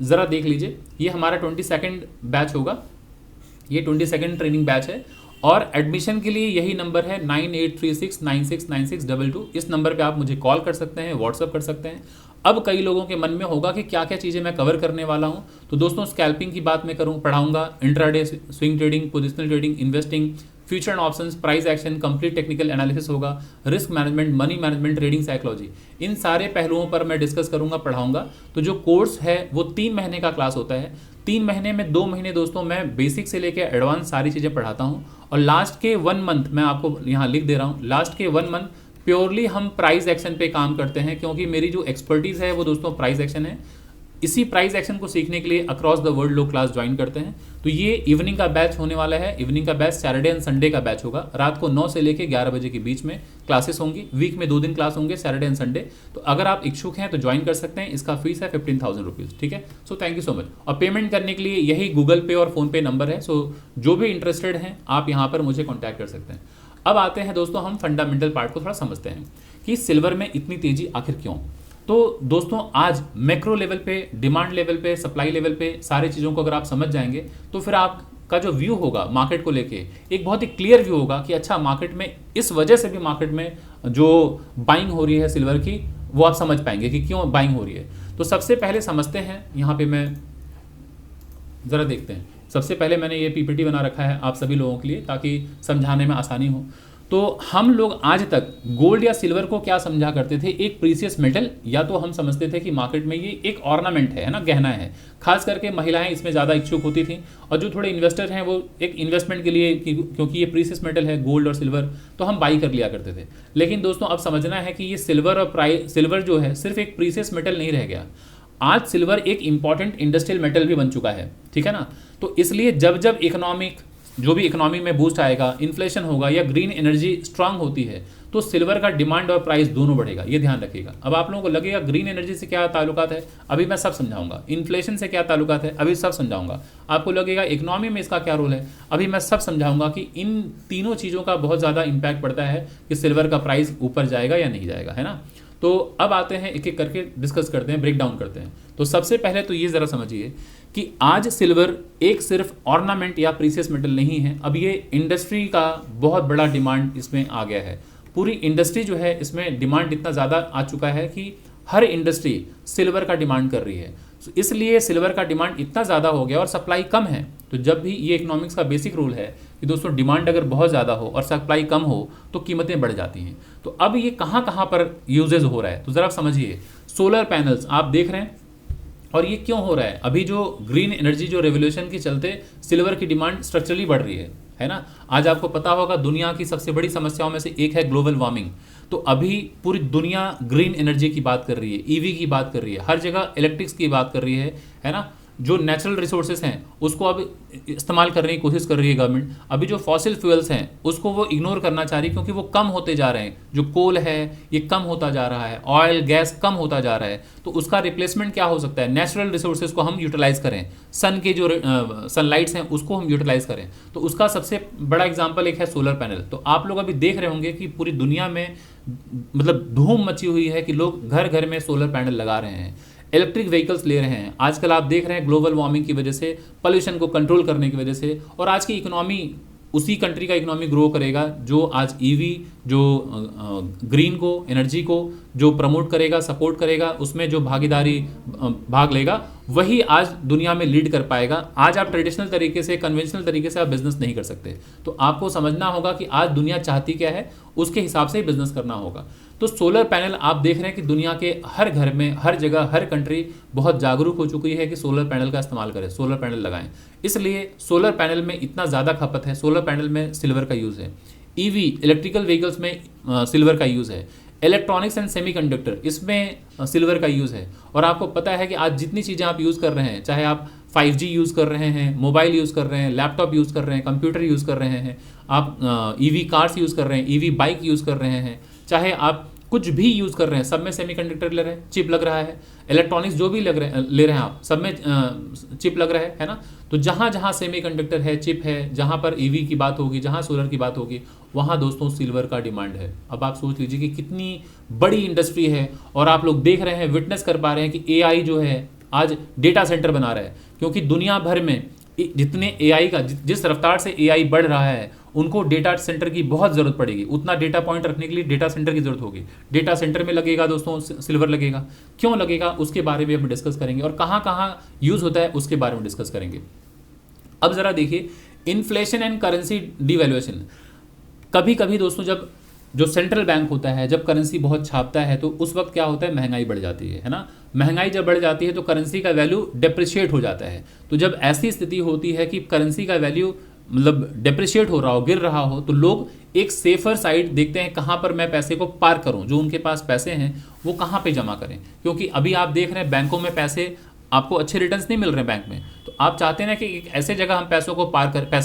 ज़रा देख लीजिए। ये हमारा 22nd बैच होगा, ये 22nd ट्रेनिंग बैच है, और एडमिशन के लिए यही नंबर है 9836969622। इस नंबर पे आप मुझे कॉल कर सकते हैं, व्हाट्सअप कर सकते हैं। अब कई लोगों के मन में होगा कि क्या क्या चीज़ें मैं कवर करने वाला हूं। तो दोस्तों स्कैल्पिंग की बात मैं पढ़ाऊंगा, intraday swing trading, positional trading, investing, future and options, price action, complete technical analysis होगा, risk management, money management, trading psychology, इन सारे पहलुओं पर मैं डिस्कस करूंगा, पढ़ाऊंगा। तो जो कोर्स है वो 3 महीने का क्लास होता है। 3 महीने में 2 महीने दोस्तों मैं बेसिक से लेकर एडवांस सारी चीज़ें पढ़ाता हूँ, और लास्ट के 1 मंथ मैं आपको यहाँ लिख दे रहा हूँ, लास्ट के 1 मंथ प्योरली हम प्राइस एक्शन पे काम करते हैं, क्योंकि मेरी जो एक्सपर्टीज़ है वो दोस्तों प्राइस एक्शन है। इसी प्राइस एक्शन को सीखने के लिए अक्रॉस द वर्ल्ड लोग क्लास ज्वाइन करते हैं। तो ये इवनिंग का बैच होने वाला है। इवनिंग का बैच सैटरडे एंड संडे का बैच होगा, रात को 9 से लेकर 11 बजे के बीच में क्लासेस होंगी। वीक में 2 दिन क्लास होंगे, सैटरडे एंड संडे। तो अगर आप इच्छुक हैं तो ज्वाइन कर सकते हैं। इसका फीस है 15,000 रुपीज़, ठीक है। So thank you so much. और पेमेंट करने के लिए यही गूगल पे और फ़ोन पे नंबर है। सो जो भी इंटरेस्टेड हैं आप यहाँ पर मुझे कॉन्टैक्ट कर सकते हैं। अब आते हैं दोस्तों, हम फंडामेंटल पार्ट को थोड़ा समझते हैं कि सिल्वर में इतनी तेजी आखिर क्यों। तो दोस्तों आज मैक्रो लेवल पे, डिमांड लेवल पे, सप्लाई लेवल पे सारी चीज़ों को अगर आप समझ जाएंगे तो फिर आपका जो व्यू होगा मार्केट को लेके एक बहुत ही क्लियर व्यू होगा कि अच्छा मार्केट में इस वजह से भी मार्केट में जो बाइंग हो रही है सिल्वर की वो आप समझ पाएंगे कि क्यों बाइंग हो रही है। तो सबसे पहले समझते हैं, यहाँ पे मैं ज़रा देखते हैं। सबसे पहले मैंने ये पीपीटी बना रखा है आप सभी लोगों के लिए ताकि समझाने में आसानी हो। तो हम लोग आज तक गोल्ड या सिल्वर को क्या समझा करते थे, एक प्रीसियस मेटल, या तो हम समझते थे कि मार्केट में ये एक ऑर्नामेंट है ना, गहना है। खास करके महिलाएं इसमें ज़्यादा इच्छुक होती थी और जो थोड़े इन्वेस्टर हैं वो एक इन्वेस्टमेंट के लिए, क्योंकि ये प्रीसियस मेटल है गोल्ड और सिल्वर, तो हम बाई कर लिया करते थे। लेकिन दोस्तों अब समझना है कि ये सिल्वर जो है सिर्फ एक प्रीसियस मेटल नहीं रह गया, आज सिल्वर एक इंपॉर्टेंट इंडस्ट्रियल मेटल भी बन चुका है, ठीक है ना। तो इसलिए जब जब जो भी इकोनॉमी में बूस्ट आएगा, इन्फ्लेशन होगा या ग्रीन एनर्जी स्ट्रांग होती है, तो सिल्वर का डिमांड और प्राइस दोनों बढ़ेगा, ये ध्यान रखिएगा। अब आप लोगों को लगेगा ग्रीन एनर्जी से क्या ताल्लुकात है, अभी मैं सब समझाऊंगा। इन्फ्लेशन से क्या ताल्लुकात है, अभी सब समझाऊंगा। आपको लगेगा इकोनॉमी में इसका क्या रोल है, अभी मैं सब समझाऊंगा कि इन तीनों चीज़ों का बहुत ज़्यादा इंपैक्ट पड़ता है कि सिल्वर का प्राइस ऊपर जाएगा या नहीं जाएगा, है ना। तो अब आते हैं, एक एक करके डिस्कस करते हैं, ब्रेक डाउन करते हैं। तो सबसे पहले तो ये ज़रा समझिए कि आज सिल्वर एक सिर्फ ऑर्नामेंट या प्रीसियस मेटल नहीं है, अब ये इंडस्ट्री का बहुत बड़ा डिमांड इसमें आ गया है। पूरी इंडस्ट्री जो है इसमें डिमांड इतना ज़्यादा आ चुका है कि हर इंडस्ट्री सिल्वर का डिमांड कर रही है। तो इसलिए सिल्वर का डिमांड इतना ज़्यादा हो गया और सप्लाई कम है। तो जब भी ये इकोनॉमिक्स का बेसिक रूल है कि दोस्तों डिमांड अगर बहुत ज़्यादा हो और सप्लाई कम हो तो कीमतें बढ़ जाती हैं। तो अब ये कहाँ कहाँ पर यूजेज हो रहा है, तो ज़रा आप समझिए। सोलर पैनल्स आप देख रहे हैं, और ये क्यों हो रहा है, अभी जो ग्रीन एनर्जी जो रेवोल्यूशन के चलते सिल्वर की डिमांड स्ट्रक्चरली बढ़ रही है ना। आज आपको पता होगा दुनिया की सबसे बड़ी समस्याओं में से एक है ग्लोबल वार्मिंग। तो अभी पूरी दुनिया ग्रीन एनर्जी की बात कर रही है, ईवी की बात कर रही है, हर जगह इलेक्ट्रिक्स की बात कर रही है ना। जो नेचुरल रिसोर्सेज हैं उसको अब इस्तेमाल करने की कोशिश कर रही है गवर्नमेंट। अभी जो फॉसिल फ्यूल्स हैं उसको वो इग्नोर करना चाह रही है क्योंकि वो कम होते जा रहे हैं। जो कोल है ये कम होता जा रहा है, ऑयल गैस कम होता जा रहा है। तो उसका रिप्लेसमेंट क्या हो सकता है, नेचुरल रिसोर्सेज को हम यूटिलाइज करें, सन के जो सनलाइट्स हैं उसको हम यूटिलाइज करें। तो उसका सबसे बड़ा एग्जाम्पल एक है सोलर पैनल। तो आप लोग अभी देख रहे होंगे कि पूरी दुनिया में मतलब धूम मची हुई है कि लोग घर घर में सोलर पैनल लगा रहे हैं, इलेक्ट्रिक व्हीकल्स ले रहे हैं। आजकल आप देख रहे हैं ग्लोबल वार्मिंग की वजह से, पोल्यूशन को कंट्रोल करने की वजह से, और आज की इकोनॉमी उसी कंट्री का इकोनॉमी ग्रो करेगा जो आज ईवी, जो ग्रीन को, एनर्जी को जो प्रमोट करेगा, सपोर्ट करेगा, उसमें जो भाग लेगा, वही आज दुनिया में लीड कर पाएगा। आज आप ट्रेडिशनल तरीके से, कन्वेंशनल तरीके से आप बिजनेस नहीं कर सकते। तो आपको समझना होगा कि आज दुनिया चाहती क्या है, उसके हिसाब से ही बिजनेस करना होगा। तो सोलर पैनल आप देख रहे हैं कि दुनिया के हर घर में, हर जगह, हर कंट्री बहुत जागरूक हो चुकी है कि सोलर पैनल का इस्तेमाल करें, सोलर पैनल लगाएं। इसलिए सोलर पैनल में इतना ज़्यादा खपत है। सोलर पैनल में सिल्वर का यूज़ है, ईवी इलेक्ट्रिकल व्हीकल्स में सिल्वर का यूज़ है, इलेक्ट्रॉनिक्स एंड सेमीकंडक्टर इसमें सिल्वर का यूज़ है। और आपको पता है कि आज जितनी चीज़ें आप यूज़ कर रहे हैं, चाहे आप 5G यूज़ कर रहे हैं, मोबाइल यूज़ कर रहे हैं, लैपटॉप यूज़ कर रहे हैं, कंप्यूटर यूज़ कर रहे हैं, आप ईवी कार्स यूज़ कर रहे हैं, ईवी बाइक यूज़ कर रहे हैं, चाहे आप कुछ भी यूज़ कर रहे हैं, सब में सेमीकंडक्टर ले रहे हैं, चिप लग रहा है। इलेक्ट्रॉनिक्स जो भी ले रहे हैं आप, सब में चिप लग रहा है ना। तो जहाँ जहाँ सेमीकंडक्टर है, चिप है, जहाँ पर ईवी की बात होगी, जहाँ सोलर की बात होगी, वहाँ दोस्तों सिल्वर का डिमांड है। अब आप सोच लीजिए कि कितनी बड़ी इंडस्ट्री है। और आप लोग देख रहे हैं, विटनेस कर पा रहे हैं कि AI जो है आज डेटा सेंटर बना रहा है, क्योंकि दुनिया भर में जितने AI का, जिस रफ्तार से AI बढ़ रहा है, उनको डेटा सेंटर की बहुत ज़रूरत पड़ेगी। उतना डेटा पॉइंट रखने के लिए डेटा सेंटर की ज़रूरत होगी। डेटा सेंटर में लगेगा दोस्तों सिल्वर लगेगा। क्यों लगेगा उसके बारे में हम डिस्कस करेंगे, और कहाँ कहाँ यूज़ होता है उसके बारे में डिस्कस करेंगे। अब ज़रा देखिए, इन्फ्लेशन एंड करेंसी डिवैल्यूएशन। कभी कभी दोस्तों जब जो सेंट्रल बैंक होता है, जब करेंसी बहुत छापता है, तो उस वक्त क्या होता है, महंगाई बढ़ जाती है ना। महंगाई जब बढ़ जाती है तो करेंसी का वैल्यू डेप्रिशिएट हो जाता है। तो जब ऐसी स्थिति होती है कि करेंसी का वैल्यू मतलब डेप्रिशिएट हो रहा हो, गिर रहा हो, तो लोग एक सेफर साइड देखते हैं कहाँ पर मैं पैसे को पार्क करूँ, जो उनके पास पैसे हैं वो कहाँ पे जमा करें। क्योंकि अभी आप देख रहे हैं बैंकों में पैसे आपको अच्छे रिटर्न्स नहीं मिल रहे हैं बैंक में, तो आप चाहते हैं ना कि एक ऐसे जगह हम पैसे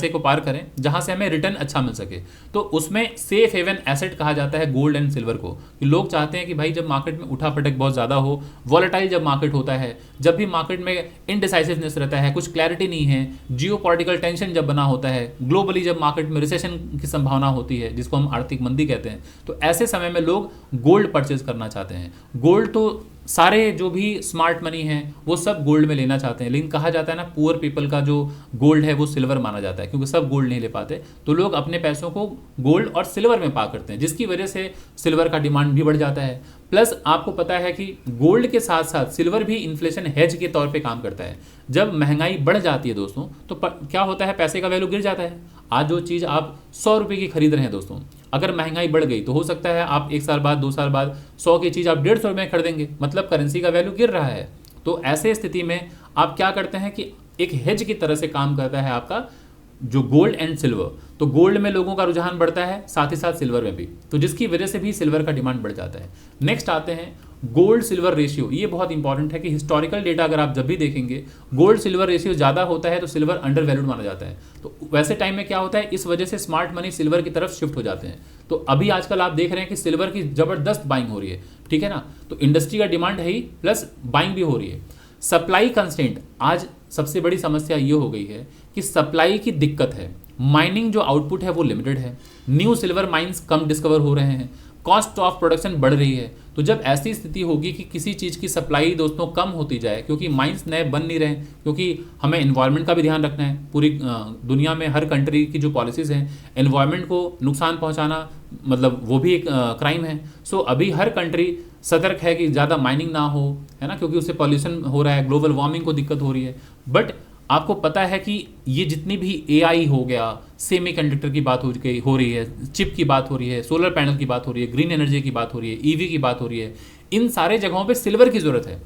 को पार करें जहां से हमें रिटर्न अच्छा मिल सके। तो उसमें सेफ हेवन एसेट कहा जाता है गोल्ड एंड सिल्वर को, कि लोग चाहते हैं कि भाई जब मार्केट में उठा पटक बहुत ज़्यादा हो, वॉलेटाइल जब मार्केट होता है, जब भी मार्केट में इनडिसाइसिवनेस रहता है, कुछ क्लैरिटी नहीं है, जियोपॉलिटिकल टेंशन जब बना होता है, ग्लोबली जब मार्केट में रिसेशन की संभावना होती है जिसको हम आर्थिक मंदी कहते हैं, तो ऐसे समय में लोग गोल्ड परचेज करना चाहते हैं। गोल्ड तो सारे जो भी स्मार्ट मनी है वो सब गोल्ड में लेना चाहते हैं, लेकिन कहा जाता है ना पुअर पीपल का जो गोल्ड है वो सिल्वर माना जाता है, क्योंकि सब गोल्ड नहीं ले पाते, तो लोग अपने पैसों को गोल्ड और सिल्वर में पा करते हैं, जिसकी वजह से सिल्वर का डिमांड भी बढ़ जाता है। प्लस आपको पता है कि गोल्ड के साथ साथ सिल्वर भी इन्फ्लेशन हेज के तौर पे काम करता है। जब महंगाई बढ़ जाती है दोस्तों तो क्या होता है, पैसे का वैल्यू गिर जाता है। आज जो चीज़ आप 100 रुपये की खरीद रहे हैं दोस्तों, अगर महंगाई बढ़ गई तो हो सकता है आप 1 साल बाद 2 साल बाद 100 की चीज़ आप 150 रुपये में खरीदेंगे, मतलब करेंसी का वैल्यू गिर रहा है। तो ऐसे स्थिति में आप क्या करते हैं कि एक हेज की तरह से काम करता है आपका जो गोल्ड एंड सिल्वर। तो गोल्ड में लोगों का रुझान बढ़ता है, साथ ही साथ सिल्वर में भी, तो जिसकी वजह से भी सिल्वर का डिमांड बढ़ जाता है। नेक्स्ट आते हैं गोल्ड सिल्वर रेशियो। ये बहुत इंपॉर्टेंट है कि हिस्टोरिकल डेटा अगर आप जब भी देखेंगे गोल्ड सिल्वर रेशियो ज़्यादा होता है तो सिल्वर अंडर वैल्यूड माना जाता है। तो वैसे टाइम में क्या होता है, इस वजह से स्मार्ट मनी सिल्वर की तरफ शिफ्ट हो जाते हैं। तो अभी आजकल आप देख रहे हैं कि सिल्वर की ज़बरदस्त बाइंग हो रही है, ठीक है ना। तो इंडस्ट्री का डिमांड है ही, प्लस बाइंग भी हो रही है। सप्लाई कंस्ट्रेंट, आज सबसे बड़ी समस्या ये हो गई है कि सप्लाई की दिक्कत है। माइनिंग जो आउटपुट है वो लिमिटेड है, न्यू सिल्वर माइंस कम डिस्कवर हो रहे हैं, कॉस्ट ऑफ प्रोडक्शन बढ़ रही है। तो जब ऐसी स्थिति होगी कि किसी चीज़ की सप्लाई दोस्तों कम होती जाए, क्योंकि माइंस नए बन नहीं रहे, क्योंकि हमें एनवायरनमेंट का भी ध्यान रखना है। पूरी दुनिया में हर कंट्री की जो पॉलिसीज़ हैं, एनवायरनमेंट को नुकसान पहुंचाना मतलब वो भी एक क्राइम है। सो अभी हर कंट्री सतर्क है कि ज़्यादा माइनिंग ना हो, है ना, क्योंकि उससे पॉल्यूशन हो रहा है, ग्लोबल वार्मिंग को दिक्कत हो रही है। बट आपको पता है कि ये जितनी भी एआई हो गया, सेमीकंडक्टर की बात हो रही है, चिप की बात हो रही है, सोलर पैनल की बात हो रही है, ग्रीन एनर्जी की बात हो रही है, ईवी की बात हो रही है, इन सारे जगहों पे सिल्वर की ज़रूरत है।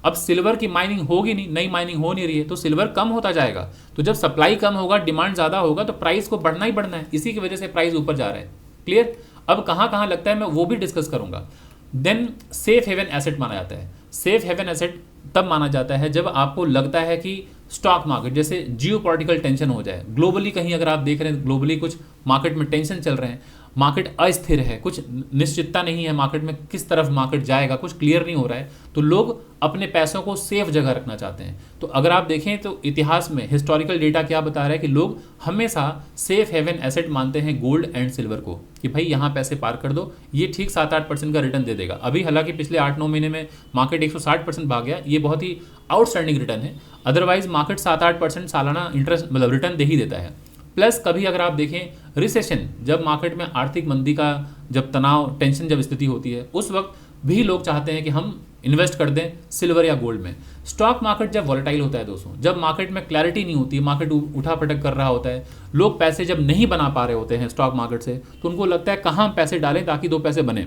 अब सिल्वर की माइनिंग होगी नहीं, नई माइनिंग हो नहीं रही है, तो सिल्वर कम होता जाएगा। तो जब सप्लाई कम होगा, डिमांड ज़्यादा होगा, तो प्राइस को बढ़ना ही बढ़ना है। इसी की वजह से प्राइस ऊपर जा रहा है। क्लियर। अब कहाँ कहाँ लगता है मैं वो भी डिस्कस करूँगा। देन सेफ हेवन एसेट माना जाता है। सेफ हेवन एसेट तब माना जाता है जब आपको लगता है कि स्टॉक मार्केट जैसे जियोपॉलिटिकल टेंशन हो जाए, ग्लोबली कहीं अगर आप देख रहे हैं ग्लोबली कुछ मार्केट में टेंशन चल रहे हैं, मार्केट अस्थिर है, कुछ निश्चितता नहीं है मार्केट में, किस तरफ मार्केट जाएगा कुछ क्लियर नहीं हो रहा है, तो लोग अपने पैसों को सेफ जगह रखना चाहते हैं। तो अगर आप देखें तो इतिहास में हिस्टोरिकल डेटा क्या बता रहा है कि लोग हमेशा सेफ हेवन एसेट मानते हैं गोल्ड एंड सिल्वर को, कि भाई यहाँ पैसे पार कर दो, ये ठीक 7-8% का रिटर्न दे देगा। अभी हालांकि पिछले 8-9 महीने में मार्केट 160% भाग गया, ये बहुत ही आउटस्टैंडिंग रिटर्न है। अदरवाइज मार्केट 7-8% सालाना इंटरेस्ट मतलब रिटर्न दे ही देता है। प्लस कभी अगर आप देखें रिसेशन, जब मार्केट में आर्थिक मंदी का जब तनाव टेंशन जब स्थिति होती है, उस वक्त भी लोग चाहते हैं कि हम इन्वेस्ट कर दें सिल्वर या गोल्ड में। स्टॉक मार्केट जब वॉलेटाइल होता है दोस्तों, जब मार्केट में क्लैरिटी नहीं होती, मार्केट उठा पटक कर रहा होता है, लोग पैसे जब नहीं बना पा रहे होते हैं स्टॉक मार्केट से, तो उनको लगता है कहाँ पैसे डालें ताकि 2 पैसे बने।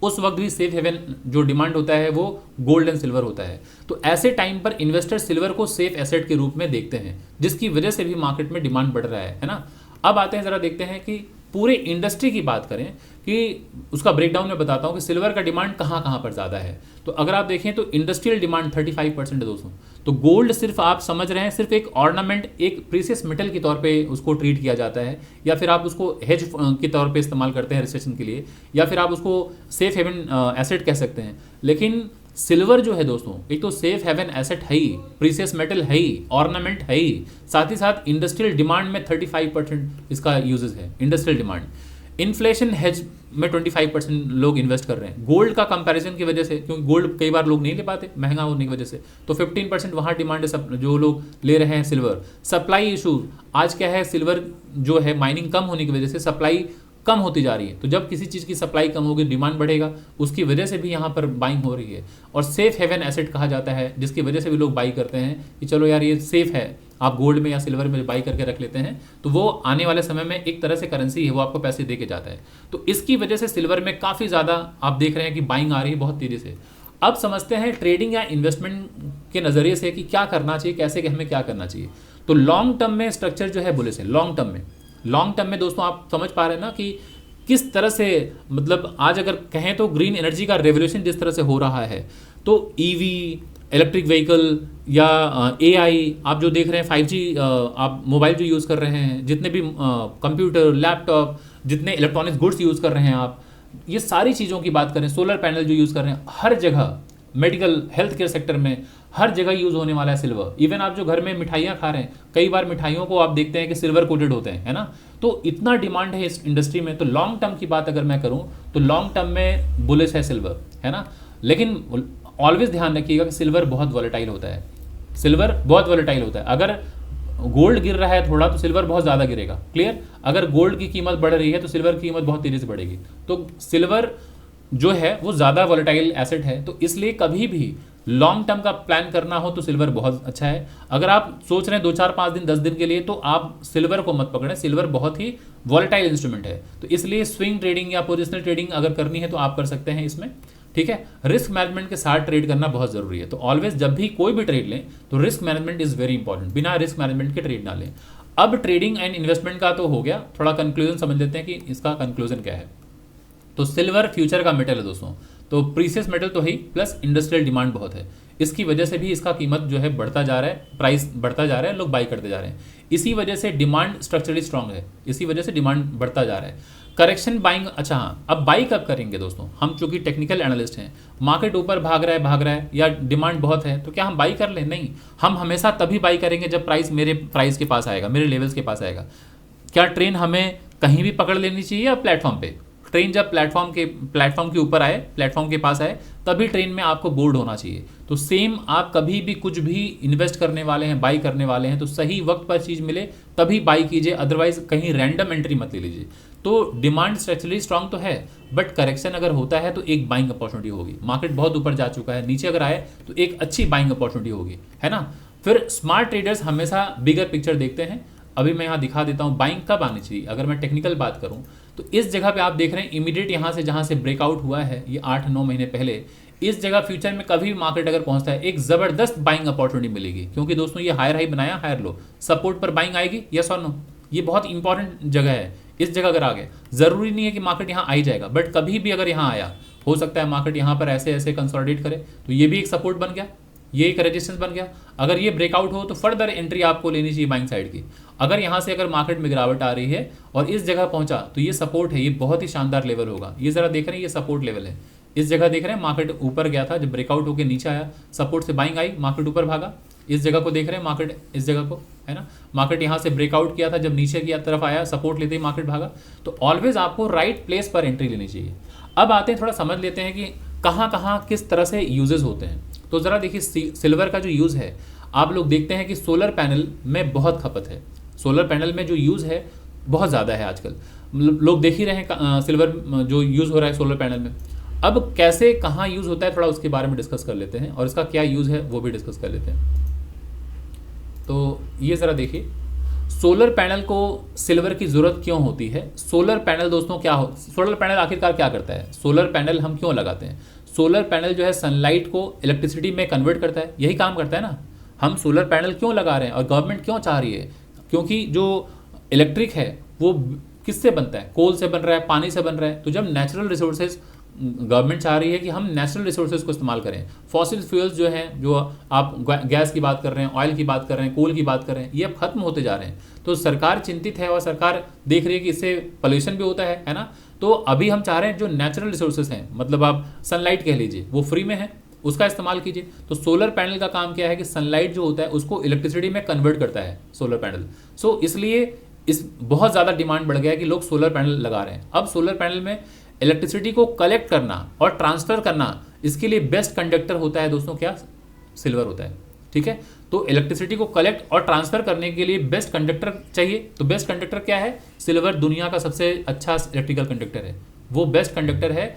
उस वक्त भी सेफ हेवन जो डिमांड होता है वो गोल्ड एंड सिल्वर होता है। तो ऐसे टाइम पर इन्वेस्टर सिल्वर को सेफ एसेट के रूप में देखते हैं, जिसकी वजह से भी मार्केट में डिमांड बढ़ रहा है ना। अब आते हैं जरा देखते हैं कि पूरे इंडस्ट्री की बात करें कि उसका ब्रेकडाउन मैं बताता हूँ कि सिल्वर का डिमांड कहाँ कहाँ पर ज़्यादा है। तो अगर आप देखें तो इंडस्ट्रियल डिमांड 35% है दोस्तों। तो गोल्ड सिर्फ आप समझ रहे हैं सिर्फ एक ऑर्नामेंट, एक प्रीसियस मेटल के तौर पे उसको ट्रीट किया जाता है, या फिर आप उसको हेज के तौर पे इस्तेमाल करते हैं रिसेशन के लिए, या फिर आप उसको सेफ हेवन एसेट कह सकते हैं। लेकिन सिल्वर जो है दोस्तों, एक तो सेफ हेवन एसेट है ही, प्रीसियस मेटल है ही, ऑर्नामेंट है ही, साथ ही साथ इंडस्ट्रियल डिमांड में 35% इसका यूजेस है। इंडस्ट्रियल डिमांड, इन्फ्लेशन हेज में 25% लोग इन्वेस्ट कर रहे हैं गोल्ड का कंपैरिजन की वजह से, क्योंकि गोल्ड कई बार लोग नहीं ले पाते महंगा होने की वजह से, तो 15% वहाँ डिमांड है सब जो लोग ले रहे हैं सिल्वर। सप्लाई इशू, आज क्या है, सिल्वर जो है माइनिंग कम होने की वजह से सप्लाई कम होती जा रही है। तो जब किसी चीज़ की सप्लाई कम होगी, डिमांड बढ़ेगा, उसकी वजह से भी यहाँ पर बाइंग हो रही है। और सेफ हेवन एसेट कहा जाता है, जिसकी वजह से भी लोग बाई करते हैं कि चलो यार ये सेफ है, आप गोल्ड में या सिल्वर में बाई करके रख लेते हैं, तो वो आने वाले समय में एक तरह से करेंसी है, वो आपको पैसे दे के जाता है। तो इसकी वजह से सिल्वर में काफ़ी ज़्यादा आप देख रहे हैं कि बाइंग आ रही है बहुत तेज़ी से। अब समझते हैं ट्रेडिंग या इन्वेस्टमेंट के नज़रिए से कि क्या करना चाहिए, कैसे कि हमें क्या करना चाहिए। तो लॉन्ग टर्म में स्ट्रक्चर जो है बुलिश है। लॉन्ग टर्म में दोस्तों आप समझ पा रहे हैं ना कि किस तरह से, मतलब आज अगर कहें तो ग्रीन एनर्जी का रेवोल्यूशन जिस तरह से हो रहा है, तो ईवी, इलेक्ट्रिक व्हीकल या एआई, आप जो देख रहे हैं 5G, आप मोबाइल जो यूज़ कर रहे हैं, जितने भी कंप्यूटर, लैपटॉप, जितने इलेक्ट्रॉनिक्स गुड्स यूज़ कर रहे हैं आप, ये सारी चीज़ों की बात करें, सोलर पैनल जो यूज़ कर रहे हैं, हर जगह मेडिकल हेल्थ केयर सेक्टर में हर जगह यूज़ होने वाला है सिल्वर। इवन आप जो घर में मिठाइयाँ खा रहे हैं, कई बार मिठाइयों को आप देखते हैं कि सिल्वर कोटेड होते हैं, है ना। तो इतना डिमांड है इस इंडस्ट्री में। तो लॉन्ग टर्म की बात अगर मैं करूँ तो लॉन्ग टर्म में बुलिश है सिल्वर, है ना। लेकिन ऑलवेज ध्यान रखिएगा कि सिल्वर बहुत वॉलेटाइल होता है, सिल्वर बहुत वॉलेटाइल होता है। अगर गोल्ड गिर रहा है थोड़ा तो सिल्वर बहुत ज़्यादा गिरेगा, क्लियर। अगर गोल्ड की कीमत बढ़ रही है तो सिल्वर की कीमत बहुत तेज़ी से बढ़ेगी। तो सिल्वर जो है वो ज़्यादा वॉलेटाइल एसेट है, तो इसलिए कभी भी लॉन्ग टर्म का प्लान करना हो तो सिल्वर बहुत अच्छा है। अगर आप सोच रहे हैं 2 4 5 दिन 10 दिन के लिए, तो आप सिल्वर को मत पकड़ें, सिल्वर बहुत ही वॉलेटाइल इंस्ट्रूमेंट है। तो इसलिए स्विंग ट्रेडिंग या पोजिशनल ट्रेडिंग अगर करनी है तो आप कर सकते हैं इसमें, ठीक है। रिस्क मैनेजमेंट के साथ ट्रेड करना बहुत ज़रूरी है। तो ऑलवेज जब भी कोई भी ट्रेड लें तो risk management is very important, बिना रिस्क मैनेजमेंट के ट्रेड ना लें। अब ट्रेडिंग एंड इन्वेस्टमेंट का तो हो गया, थोड़ा कंक्लूजन समझ लेते हैं कि इसका कंक्लूजन क्या है। तो सिल्वर फ्यूचर का मेटल है दोस्तों, तो प्रीसियस मेटल तो है ही, प्लस इंडस्ट्रियल डिमांड बहुत है, इसकी वजह से भी इसका कीमत जो है बढ़ता जा रहा है, प्राइस बढ़ता जा रहा है, लोग बाई करते जा रहे हैं। इसी वजह से डिमांड स्ट्रक्चरली स्ट्रांग है, इसी वजह से डिमांड बढ़ता जा रहा है। करेक्शन बाइंग, अच्छा हाँ, अब बाई कब करेंगे दोस्तों, हम चूंकि टेक्निकल एनालिस्ट हैं, मार्केट ऊपर भाग रहा है या डिमांड बहुत है, तो क्या हम बाई कर लें? नहीं, हम हमेशा तभी बाई करेंगे जब प्राइस मेरे प्राइस के पास आएगा, मेरे लेवल्स के पास आएगा। क्या ट्रेन हमें कहीं भी पकड़ लेनी चाहिए या प्लेटफॉर्म पे? ट्रेन जब प्लेटफॉर्म के ऊपर आए, प्लेटफॉर्म के पास आए, तभी ट्रेन में आपको बोर्ड होना चाहिए। तो सेम आप कभी भी कुछ भी इन्वेस्ट करने वाले हैं, बाई करने वाले हैं, तो सही वक्त पर चीज़ मिले तभी बाई कीजिए, अदरवाइज कहीं रैंडम एंट्री मत ले लीजिए। तो डिमांड स्ट्रक्चरली स्ट्रांग तो है, बट करेक्शन अगर होता है तो एक बाइंग अपॉर्चुनिटी होगी। मार्केट बहुत ऊपर जा चुका है, नीचे अगर आए तो एक अच्छी बाइंग अपॉर्चुनिटी होगी, है ना। फिर स्मार्ट ट्रेडर्स हमेशा बिगर पिक्चर देखते हैं। अभी मैं यहाँ दिखा देता हूँ बाइंग कब आनी चाहिए। अगर मैं टेक्निकल बात करूँ तो इस जगह पे आप देख रहे हैं इमीडिएट यहाँ से जहाँ से ब्रेकआउट हुआ है, ये 8-9 महीने पहले, इस जगह फ्यूचर में कभी भी मार्केट अगर पहुंचता है एक ज़बरदस्त बाइंग अपॉर्चुनिटी मिलेगी, क्योंकि दोस्तों ये हायर हाई बनाया, हायर लो, सपोर्ट पर बाइंग आएगी, यस और नो। ये बहुत इंपॉर्टेंट जगह है। इस जगह अगर आ गए, ज़रूरी नहीं है कि मार्केट यहाँ आ ही जाएगा, बट कभी भी अगर यहाँ आया, हो सकता है मार्केट यहाँ पर ऐसे ऐसे कंसोलिडेट करे, तो ये भी एक सपोर्ट बन गया, ये एक रेजिस्टेंस बन गया। अगर ये ब्रेकआउट हो तो फर्दर एंट्री आपको लेनी चाहिए बाइंग साइड की। अगर यहाँ से अगर मार्केट में गिरावट आ रही है और इस जगह पहुंचा तो ये सपोर्ट है, ये बहुत ही शानदार लेवल होगा। ये जरा देख रहे हैं, ये सपोर्ट लेवल है। इस जगह देख रहे हैं मार्केट ऊपर गया था, जब ब्रेकआउट होकर नीचे आया, सपोर्ट से बाइंग आई, मार्केट ऊपर भागा। इस जगह को देख रहे हैं, मार्केट इस जगह को, है ना, मार्केट यहाँ से ब्रेकआउट किया था, जब नीचे की तरफ आया, सपोर्ट लेते ही मार्केट भागा। तो ऑलवेज आपको राइट प्लेस पर एंट्री लेनी चाहिए। अब आते हैं, थोड़ा समझ लेते हैं कि कहाँ कहाँ किस तरह से यूजेस होते हैं। तो ज़रा देखिए, सिल्वर का जो यूज़ है, आप लोग देखते हैं कि सोलर पैनल में बहुत खपत है। सोलर पैनल में जो यूज़ है बहुत ज़्यादा है आजकल, लोग देख ही रहे हैं सिल्वर जो यूज़ हो रहा है सोलर पैनल में। अब कैसे कहाँ यूज़ होता है, थोड़ा उसके बारे में डिस्कस कर लेते हैं, और इसका क्या यूज़ है वो भी डिस्कस कर लेते हैं। तो ये ज़रा देखिए, सोलर पैनल को सिल्वर की ज़रूरत क्यों होती है। सोलर पैनल दोस्तों सोलर पैनल आखिरकार क्या करता है, सोलर पैनल हम क्यों लगाते हैं। सोलर पैनल जो है सनलाइट को इलेक्ट्रिसिटी में कन्वर्ट करता है, यही काम करता है ना। हम सोलर पैनल क्यों लगा रहे हैं और गवर्नमेंट क्यों चाह रही है, क्योंकि जो इलेक्ट्रिक है वो किससे बनता है, कोल से बन रहा है, पानी से बन रहा है। तो जब नेचुरल रिसोर्सेज, गवर्नमेंट चाह रही है कि हम नेचुरल रिसोर्सेज को इस्तेमाल करें। फॉसिल फ्यूल्स जो हैं, जो आप गैस की बात कर रहे हैं, ऑयल की बात कर रहे हैं, कोल की बात कर रहे हैं, ये अब खत्म होते जा रहे हैं। तो सरकार चिंतित है और सरकार देख रही है कि इससे पोल्यूशन भी होता है ना। तो अभी हम चाह रहे हैं जो नेचुरल रिसोर्सेज हैं, मतलब आप सनलाइट कह लीजिए, वो फ्री में है, उसका इस्तेमाल कीजिए। तो सोलर पैनल का काम क्या है कि सनलाइट जो होता है उसको इलेक्ट्रिसिटी में कन्वर्ट करता है सोलर पैनल। सो इसलिए इस बहुत ज़्यादा डिमांड बढ़ गया है कि लोग सोलर पैनल लगा रहे हैं। अब सोलर पैनल में इलेक्ट्रिसिटी को कलेक्ट करना और ट्रांसफ़र करना, इसके लिए बेस्ट कंडक्टर होता है दोस्तों, क्या, सिल्वर होता है, ठीक है। तो इलेक्ट्रिसिटी को कलेक्ट और ट्रांसफ़र करने के लिए बेस्ट कंडक्टर चाहिए। तो बेस्ट कंडक्टर क्या है, सिल्वर दुनिया का सबसे अच्छा इलेक्ट्रिकल कंडक्टर है। वो बेस्ट कंडक्टर है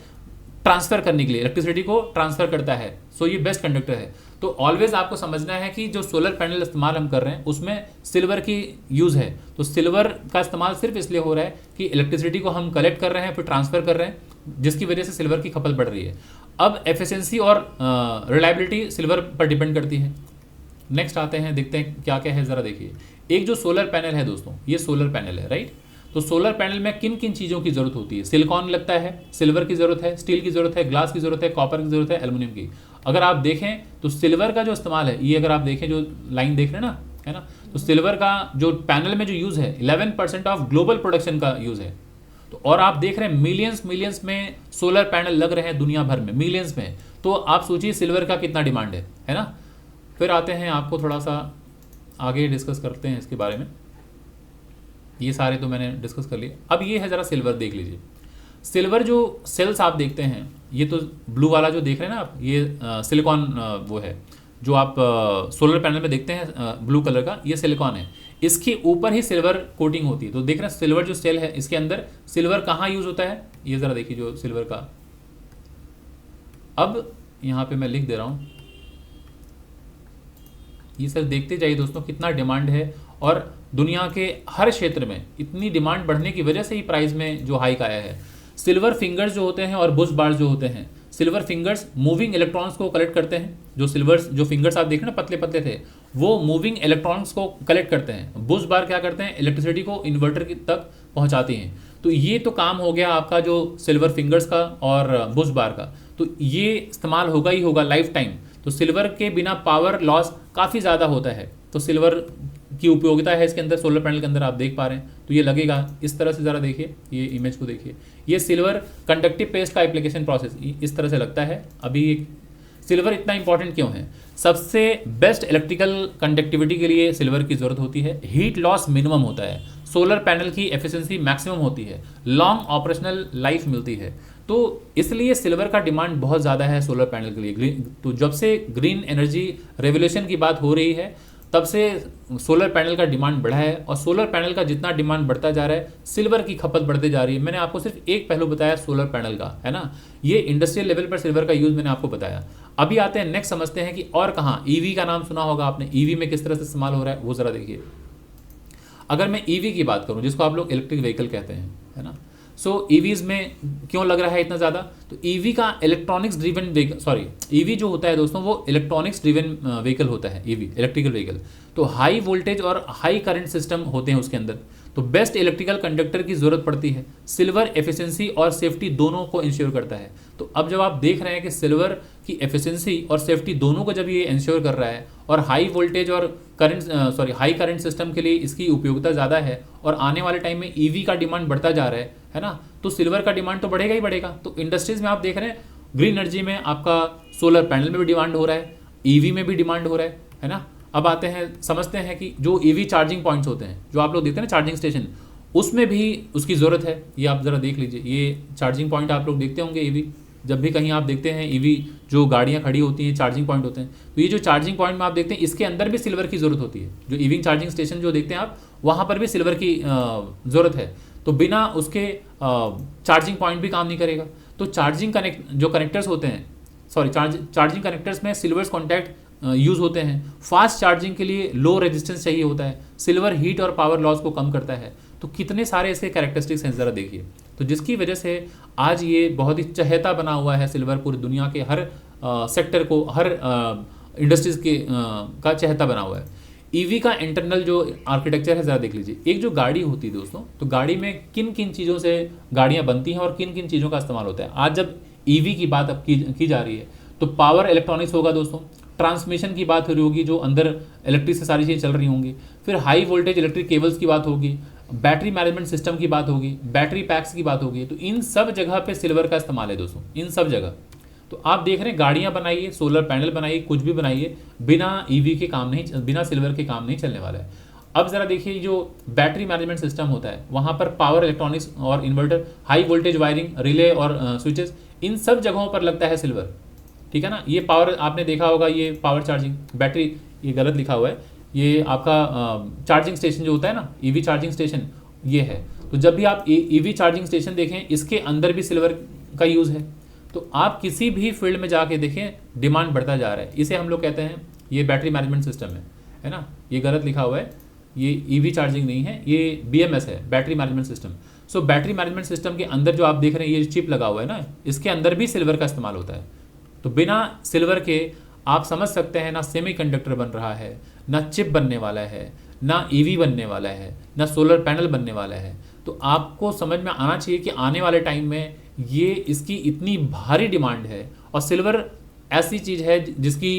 ट्रांसफ़र करने के लिए, इलेक्ट्रिसिटी को ट्रांसफ़र करता है। सो ये बेस्ट कंडक्टर है। तो ऑलवेज आपको समझना है कि जो सोलर पैनल इस्तेमाल हम कर रहे हैं उसमें सिल्वर की यूज़ है। तो सिल्वर का इस्तेमाल सिर्फ इसलिए हो रहा है कि इलेक्ट्रिसिटी को हम कलेक्ट कर रहे हैं, फिर ट्रांसफ़र कर रहे हैं, जिसकी वजह से सिल्वर की खपत बढ़ रही है। अब एफिशिएंसी और रिलायबिलिटी सिल्वर पर डिपेंड करती है। नेक्स्ट आते हैं, देखते हैं क्या क्या है, ज़रा देखिए। एक जो सोलर पैनल है दोस्तों, ये सोलर पैनल है, राइट। तो सोलर पैनल में किन किन चीज़ों की ज़रूरत होती है। सिलिकॉन लगता है, सिल्वर की ज़रूरत है, स्टील की ज़रूरत है, ग्लास की ज़रूरत है, कॉपर की ज़रूरत है, एल्युमिनियम की। अगर आप देखें तो सिल्वर का जो इस्तेमाल है, ये अगर आप देखें जो लाइन देख रहे हैं ना, है ना, तो सिल्वर का जो पैनल में जो यूज़ है 11% ऑफ ग्लोबल प्रोडक्शन का यूज़ है। तो और आप देख रहे हैं मिलियंस में सोलर पैनल लग रहे हैं दुनिया भर में, मिलियंस में। तो आप सोचिए सिल्वर का कितना डिमांड है ना। फिर आते हैं, आपको थोड़ा सा आगे डिस्कस करते हैं इसके बारे में। ये सारे तो मैंने डिस्कस कर लिए। अब ये है, ज़रा सिल्वर देख लीजिए। सिल्वर जो सेल्स आप देखते हैं, ये तो ब्लू वाला जो देख रहे हैं ना आप, ये सिलिकॉन वो है जो आप सोलर पैनल में देखते हैं ब्लू कलर का, ये सिलिकॉन है। इसके ऊपर ही सिल्वर कोटिंग होती है। तो देख रहे हैं सिल्वर जो सेल है, इसके अंदर सिल्वर कहाँ यूज़ होता है, ये ज़रा देखिए जो सिल्वर का। अब यहाँ पे मैं लिख दे रहा हूँ, ये सब देखते जाइए दोस्तों कितना डिमांड है। और दुनिया के हर क्षेत्र में इतनी डिमांड बढ़ने की वजह से ही प्राइस में जो हाइक आया है। सिल्वर फिंगर्स जो होते हैं और बुश बार्स जो होते हैं, सिल्वर फिंगर्स मूविंग इलेक्ट्रॉन्स को कलेक्ट करते हैं। जो फिंगर्स आप देख रहे हैं ना, पतले पतले थे, वो मूविंग इलेक्ट्रॉन्स को कलेक्ट करते हैं। बुश बार क्या करते हैं, इलेक्ट्रिसिटी को इन्वर्टर तक पहुंचाती हैं। तो ये तो काम हो गया आपका जो सिल्वर फिंगर्स का और बुश बार का। तो ये इस्तेमाल होगा ही होगा लाइफ टाइम। तो सिल्वर के बिना पावर लॉस काफ़ी ज़्यादा होता है। तो सिल्वर की उपयोगिता है इसके अंदर, सोलर पैनल के अंदर आप देख पा रहे हैं। तो ये लगेगा इस तरह से, ज़रा देखिए ये इमेज को देखिए, ये सिल्वर कंडक्टिव पेस्ट का एप्लीकेशन प्रोसेस इस तरह से लगता है। अभी सिल्वर इतना इंपॉर्टेंट क्यों है? सबसे बेस्ट इलेक्ट्रिकल कंडक्टिविटी के लिए सिल्वर की ज़रूरत होती है। हीट लॉस मिनिमम होता है, सोलर पैनल की एफिशिएंसी मैक्सिमम होती है, लॉन्ग ऑपरेशनल लाइफ मिलती है। तो इसलिए सिल्वर का डिमांड बहुत ज़्यादा है सोलर पैनल के लिए। तो जब से ग्रीन एनर्जी रेवोल्यूशन की बात हो रही है, तब से सोलर पैनल का डिमांड बढ़ा है। और सोलर पैनल का जितना डिमांड बढ़ता जा रहा है, सिल्वर की खपत बढ़ती जा रही है। मैंने आपको सिर्फ एक पहलू बताया सोलर पैनल का, है ना। ये इंडस्ट्रियल लेवल पर सिल्वर का यूज़ मैंने आपको बताया। अभी आते हैं नेक्स्ट, समझते हैं कि और कहाँ। ईवी का नाम सुना होगा आपने, ईवी में किस तरह से इस्तेमाल हो रहा है वो ज़रा देखिए। अगर मैं ईवी की बात करूँ, जिसको आप लोग इलेक्ट्रिक व्हीकल कहते हैं, है ना। सो ईवीज़ में क्यों लग रहा है इतना ज़्यादा? तो ईवी का electronics driven vehicle, sorry, EV जो होता है दोस्तों वो इलेक्ट्रॉनिक्स ड्रिवन व्हीकल होता है, ईवी इलेक्ट्रिकल व्हीकल। तो हाई वोल्टेज और हाई करंट सिस्टम होते हैं उसके अंदर। तो बेस्ट इलेक्ट्रिकल कंडक्टर की ज़रूरत पड़ती है। सिल्वर एफिशिएंसी और सेफ्टी दोनों को इंश्योर करता है। तो अब जब आप देख रहे हैं कि सिल्वर की एफिशिएंसी और सेफ्टी दोनों को जब ये इंश्योर कर रहा है, और हाई वोल्टेज और हाई करंट सिस्टम के लिए इसकी उपयोगिता ज़्यादा है, और आने वाले टाइम में ईवी का डिमांड बढ़ता जा रहा है ना, तो सिल्वर का डिमांड तो बढ़ेगा ही बढ़ेगा। तो इंडस्ट्रीज़ में आप देख रहे हैं, ग्रीन एनर्जी में आपका सोलर पैनल में भी डिमांड हो रहा है, ईवी में भी डिमांड हो रहा है ना। अब आते हैं, समझते हैं कि जो ईवी चार्जिंग पॉइंट्स होते हैं, जो आप लोग देखते हैं ना चार्जिंग स्टेशन, उसमें भी उसकी ज़रूरत है। ये आप ज़रा देख लीजिए, ये चार्जिंग पॉइंट आप लोग देखते होंगे ईवी, जब भी कहीं आप देखते हैं ईवी जो गाड़ियाँ खड़ी होती हैं, चार्जिंग पॉइंट होते हैं। तो ये जो चार्जिंग पॉइंट में आप देखते हैं, इसके अंदर भी सिल्वर की ज़रूरत होती है। जो ईवी चार्जिंग स्टेशन जो देखते हैं आप, वहाँ पर भी सिल्वर की ज़रूरत है। तो बिना उसके चार्जिंग पॉइंट भी काम नहीं करेगा। तो जो कनेक्टर्स होते हैं, चार्जिंग कनेक्टर्स में सिल्वर्स कॉन्टैक्ट यूज़ होते हैं। फास्ट चार्जिंग के लिए लो रेजिस्टेंस चाहिए होता है। सिल्वर हीट और पावर लॉस को कम करता है। तो कितने सारे इसके कैरेक्टरिस्टिक्स हैं ज़रा देखिए। तो जिसकी वजह से आज ये बहुत ही चहेता बना हुआ है सिल्वर, पूरी दुनिया के हर सेक्टर को, हर इंडस्ट्रीज़ के का चहेता बना हुआ है। ईवी का इंटरनल जो आर्किटेक्चर है ज़रा देख लीजिए। एक जो गाड़ी होती है दोस्तों, तो गाड़ी में किन किन चीज़ों से गाड़ियाँ बनती हैं और किन किन चीज़ों का इस्तेमाल होता है। आज जब ईवी की बात अब की जा रही है, तो पावर इलेक्ट्रॉनिक्स होगा दोस्तों, ट्रांसमिशन की बात हो रही होगी, जो अंदर इलेक्ट्रिक से सारी चीज़ें चल रही होंगी। फिर हाई वोल्टेज इलेक्ट्रिक केबल्स की बात होगी, बैटरी मैनेजमेंट सिस्टम की बात होगी, बैटरी पैक्स की बात होगी। तो इन सब जगह पे सिल्वर का इस्तेमाल है दोस्तों, इन सब जगह। तो आप देख रहे हैं, गाड़ियाँ बनाइए, सोलर पैनल बनाइए, कुछ भी बनाइए, बिना ईवी के काम नहीं, बिना सिल्वर के काम नहीं चलने वाला है। अब ज़रा देखिए, जो बैटरी मैनेजमेंट सिस्टम होता है, वहाँ पर पावर इलेक्ट्रॉनिक्स और inverter, high voltage wiring, relay और स्विचेस, इन सब जगहों पर लगता है सिल्वर। ठीक है ना। ये पावर आपने देखा होगा, ये पावर चार्जिंग बैटरी, ये गलत लिखा हुआ है, ये आपका चार्जिंग स्टेशन जो होता है ना, ईवी चार्जिंग स्टेशन, ये है। तो जब भी आप ईवी चार्जिंग स्टेशन देखें, इसके अंदर भी सिल्वर का यूज़ है। तो आप किसी भी फील्ड में जाके देखें, डिमांड बढ़ता जा रहा है। इसे हम लोग कहते हैं, ये बैटरी मैनेजमेंट सिस्टम है ना। ये गलत लिखा हुआ है, ये ईवी चार्जिंग नहीं है, ये BMS है, बैटरी मैनेजमेंट सिस्टम। सो बैटरी मैनेजमेंट सिस्टम के अंदर जो आप देख रहे हैं, ये चिप लगा हुआ है ना, इसके अंदर भी सिल्वर का इस्तेमाल होता है। तो बिना सिल्वर के आप समझ सकते हैं, ना सेमीकंडक्टर बन रहा है, ना चिप बनने वाला है, ना ईवी बनने वाला है, ना सोलर पैनल बनने वाला है। तो आपको समझ में आना चाहिए कि आने वाले टाइम में ये इसकी इतनी भारी डिमांड है। और सिल्वर ऐसी चीज़ है जिसकी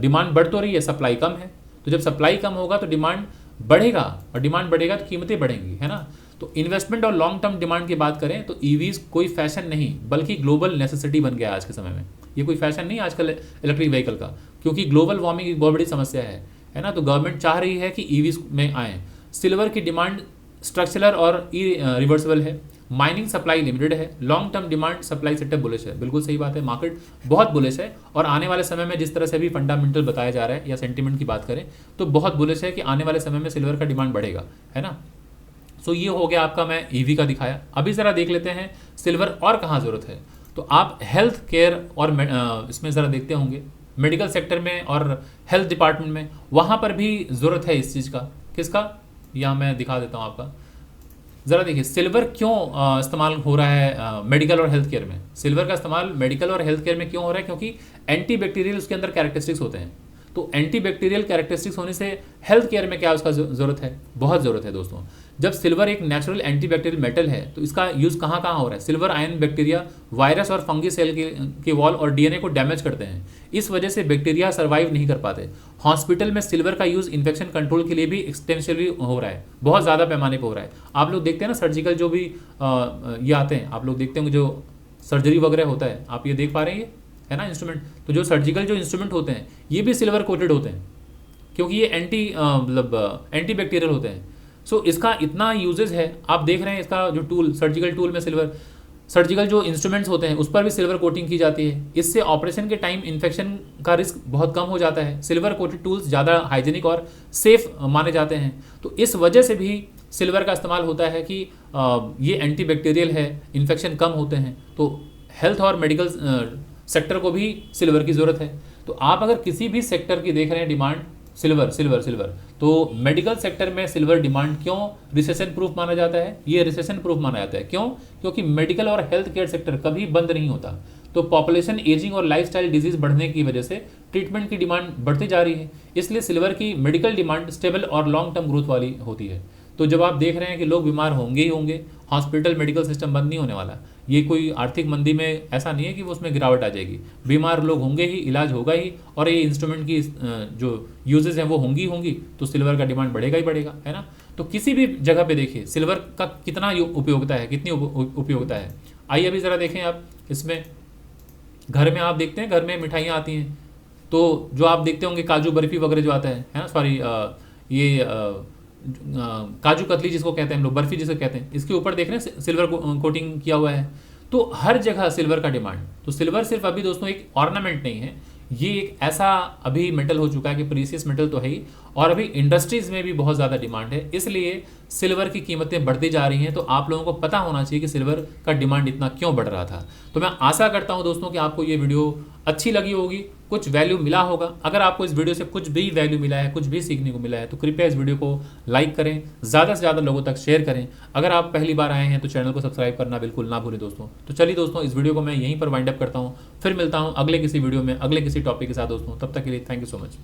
डिमांड बढ़ तो रही है, सप्लाई कम है। तो जब सप्लाई कम होगा तो डिमांड बढ़ेगा, और डिमांड बढ़ेगा तो कीमतें बढ़ेंगी, है ना। तो इन्वेस्टमेंट और लॉन्ग टर्म डिमांड की बात करें तो ईवीज कोई फैशन नहीं बल्कि ग्लोबल नेसेसिटी बन गया आज के समय में। ये कोई फैशन नहीं आजकल इलेक्ट्रिक व्हीकल का, क्योंकि ग्लोबल वार्मिंग एक बहुत बड़ी समस्या है ना। तो गवर्नमेंट चाह रही है कि ईवीज में आए। सिल्वर की डिमांड स्ट्रक्चरल और रिवर्सिबल है। माइनिंग सप्लाई लिमिटेड है। Long term demand supply setup bullish है। बिल्कुल सही बात है, मार्केट बहुत बुलिश है, और आने वाले समय में जिस तरह से भी फंडामेंटल बताया जा रहा है या सेंटीमेंट की बात करें तो बहुत बुलिश है कि आने वाले समय में सिल्वर का डिमांड बढ़ेगा, है ना। सो ये हो गया आपका, मैं ईवी का दिखाया। अभी ज़रा देख लेते हैं सिल्वर और कहाँ ज़रूरत है। तो आप हेल्थ केयर और इसमें ज़रा देखते होंगे, मेडिकल सेक्टर में और हेल्थ डिपार्टमेंट में, वहाँ पर भी ज़रूरत है इस चीज़ का। किसका, यहाँ मैं दिखा देता हूँ आपका। ज़रा देखिए सिल्वर क्यों इस्तेमाल हो रहा है मेडिकल और हेल्थ केयर में। सिल्वर का इस्तेमाल मेडिकल और हेल्थ केयर में क्यों हो रहा है, क्योंकि एंटी बैक्टीरियल उसके अंदर कैरेक्टरिस्टिक्स होते हैं। तो एंटी बैक्टीरियल कैरेक्टरिस्टिक्स होने से हेल्थ केयर में क्या उसका ज़रूरत है, बहुत ज़रूरत है दोस्तों। जब सिल्वर एक नेचुरल एंटी बैक्टीरियल मेटल है तो इसका यूज़ कहाँ कहाँ हो रहा है। सिल्वर आयन बैक्टीरिया, वायरस और फंगी सेल के वॉल और डीएनए को डैमेज करते हैं। इस वजह से बैक्टीरिया सर्वाइव नहीं कर पाते। हॉस्पिटल में सिल्वर का यूज़ इन्फेक्शन कंट्रोल के लिए भी एक्सटेंसिवली हो रहा है, बहुत ज़्यादा पैमाने पर हो रहा है। आप लोग देखते हैं ना सर्जिकल जो भी ये आते हैं, आप लोग देखते होंगे जो सर्जरी वगैरह होता है, आप ये देख पा रहे हैं, है ना इंस्ट्रूमेंट। तो जो सर्जिकल जो इंस्ट्रूमेंट होते हैं ये भी सिल्वर कोटेड होते हैं, क्योंकि ये एंटी बैक्टीरियल होते हैं। सो इसका इतना यूजेज है। आप देख रहे हैं इसका जो टूल, सर्जिकल टूल में सिल्वर, सर्जिकल जो इंस्ट्रूमेंट्स होते हैं उस पर भी सिल्वर कोटिंग की जाती है। इससे ऑपरेशन के टाइम इन्फेक्शन का रिस्क बहुत कम हो जाता है। सिल्वर कोटेड टूल्स ज़्यादा हाइजीनिक और सेफ माने जाते हैं। तो इस वजह से भी सिल्वर का इस्तेमाल होता है कि ये एंटी बैक्टीरियल है, इन्फेक्शन कम होते हैं। तो हेल्थ और मेडिकल सेक्टर को भी सिल्वर की ज़रूरत है। तो आप अगर किसी भी सेक्टर की देख रहे हैं डिमांड सिल्वर सिल्वर सिल्वर, तो मेडिकल सेक्टर में सिल्वर डिमांड क्यों रिसेशन प्रूफ माना जाता है। ये रिसेशन प्रूफ माना जाता है क्यों, क्योंकि मेडिकल और हेल्थ केयर सेक्टर कभी बंद नहीं होता। तो पॉपुलेशन एजिंग और लाइफस्टाइल डिजीज बढ़ने की वजह से ट्रीटमेंट की डिमांड बढ़ती जा रही है। इसलिए सिल्वर की मेडिकल डिमांड स्टेबल और लॉन्ग टर्म ग्रोथ वाली होती है। तो जब आप देख रहे हैं कि लोग बीमार होंगे ही होंगे, हॉस्पिटल मेडिकल सिस्टम बंद नहीं होने वाला। ये कोई आर्थिक मंदी में ऐसा नहीं है कि वो उसमें गिरावट आ जाएगी। बीमार लोग होंगे ही, इलाज होगा ही, और ये इंस्ट्रूमेंट की जो यूजेस हैं वो होंगी, तो सिल्वर का डिमांड बढ़ेगा ही बढ़ेगा, है ना। तो किसी भी जगह पे देखिए सिल्वर का कितना उपयोगिता है, कितनी उपयोगिता है। आइए अभी ज़रा देखें आप इसमें। घर में आप देखते हैं, घर में मिठाइयाँ आती हैं, तो जो आप देखते होंगे काजू बर्फी वगैरह जो आता है ना, सॉरी ये काजू कतली जिसको कहते हैं हम लोग, बर्फी जिसे कहते हैं, इसके ऊपर देख रहे हैं सिल्वर कोटिंग किया हुआ है। तो हर जगह सिल्वर का डिमांड। तो सिल्वर सिर्फ अभी दोस्तों एक ऑर्नामेंट नहीं है, ये एक ऐसा अभी मेटल हो चुका है कि प्रीसियस मेटल तो है ही, और अभी इंडस्ट्रीज में भी बहुत ज़्यादा डिमांड है। इसलिए सिल्वर की कीमतें बढ़ती जा रही हैं। तो आप लोगों को पता होना चाहिए कि सिल्वर का डिमांड इतना क्यों बढ़ रहा था। तो मैं आशा करता हूं दोस्तों कि आपको ये वीडियो अच्छी लगी होगी, कुछ वैल्यू मिला होगा। अगर आपको इस वीडियो से कुछ भी वैल्यू मिला है, कुछ भी सीखने को मिला है, तो कृपया इस वीडियो को लाइक करें, ज़्यादा से ज़्यादा लोगों तक शेयर करें। अगर आप पहली बार आए हैं तो चैनल को सब्सक्राइब करना बिल्कुल ना भूलें दोस्तों। तो चलिए दोस्तों, इस वीडियो को मैं यहीं पर वाइंड अप करता हूँ। फिर मिलता हूँ अगले किसी वीडियो में, अगले किसी टॉपिक के साथ दोस्तों। तब तक के लिए थैंक यू सो मच।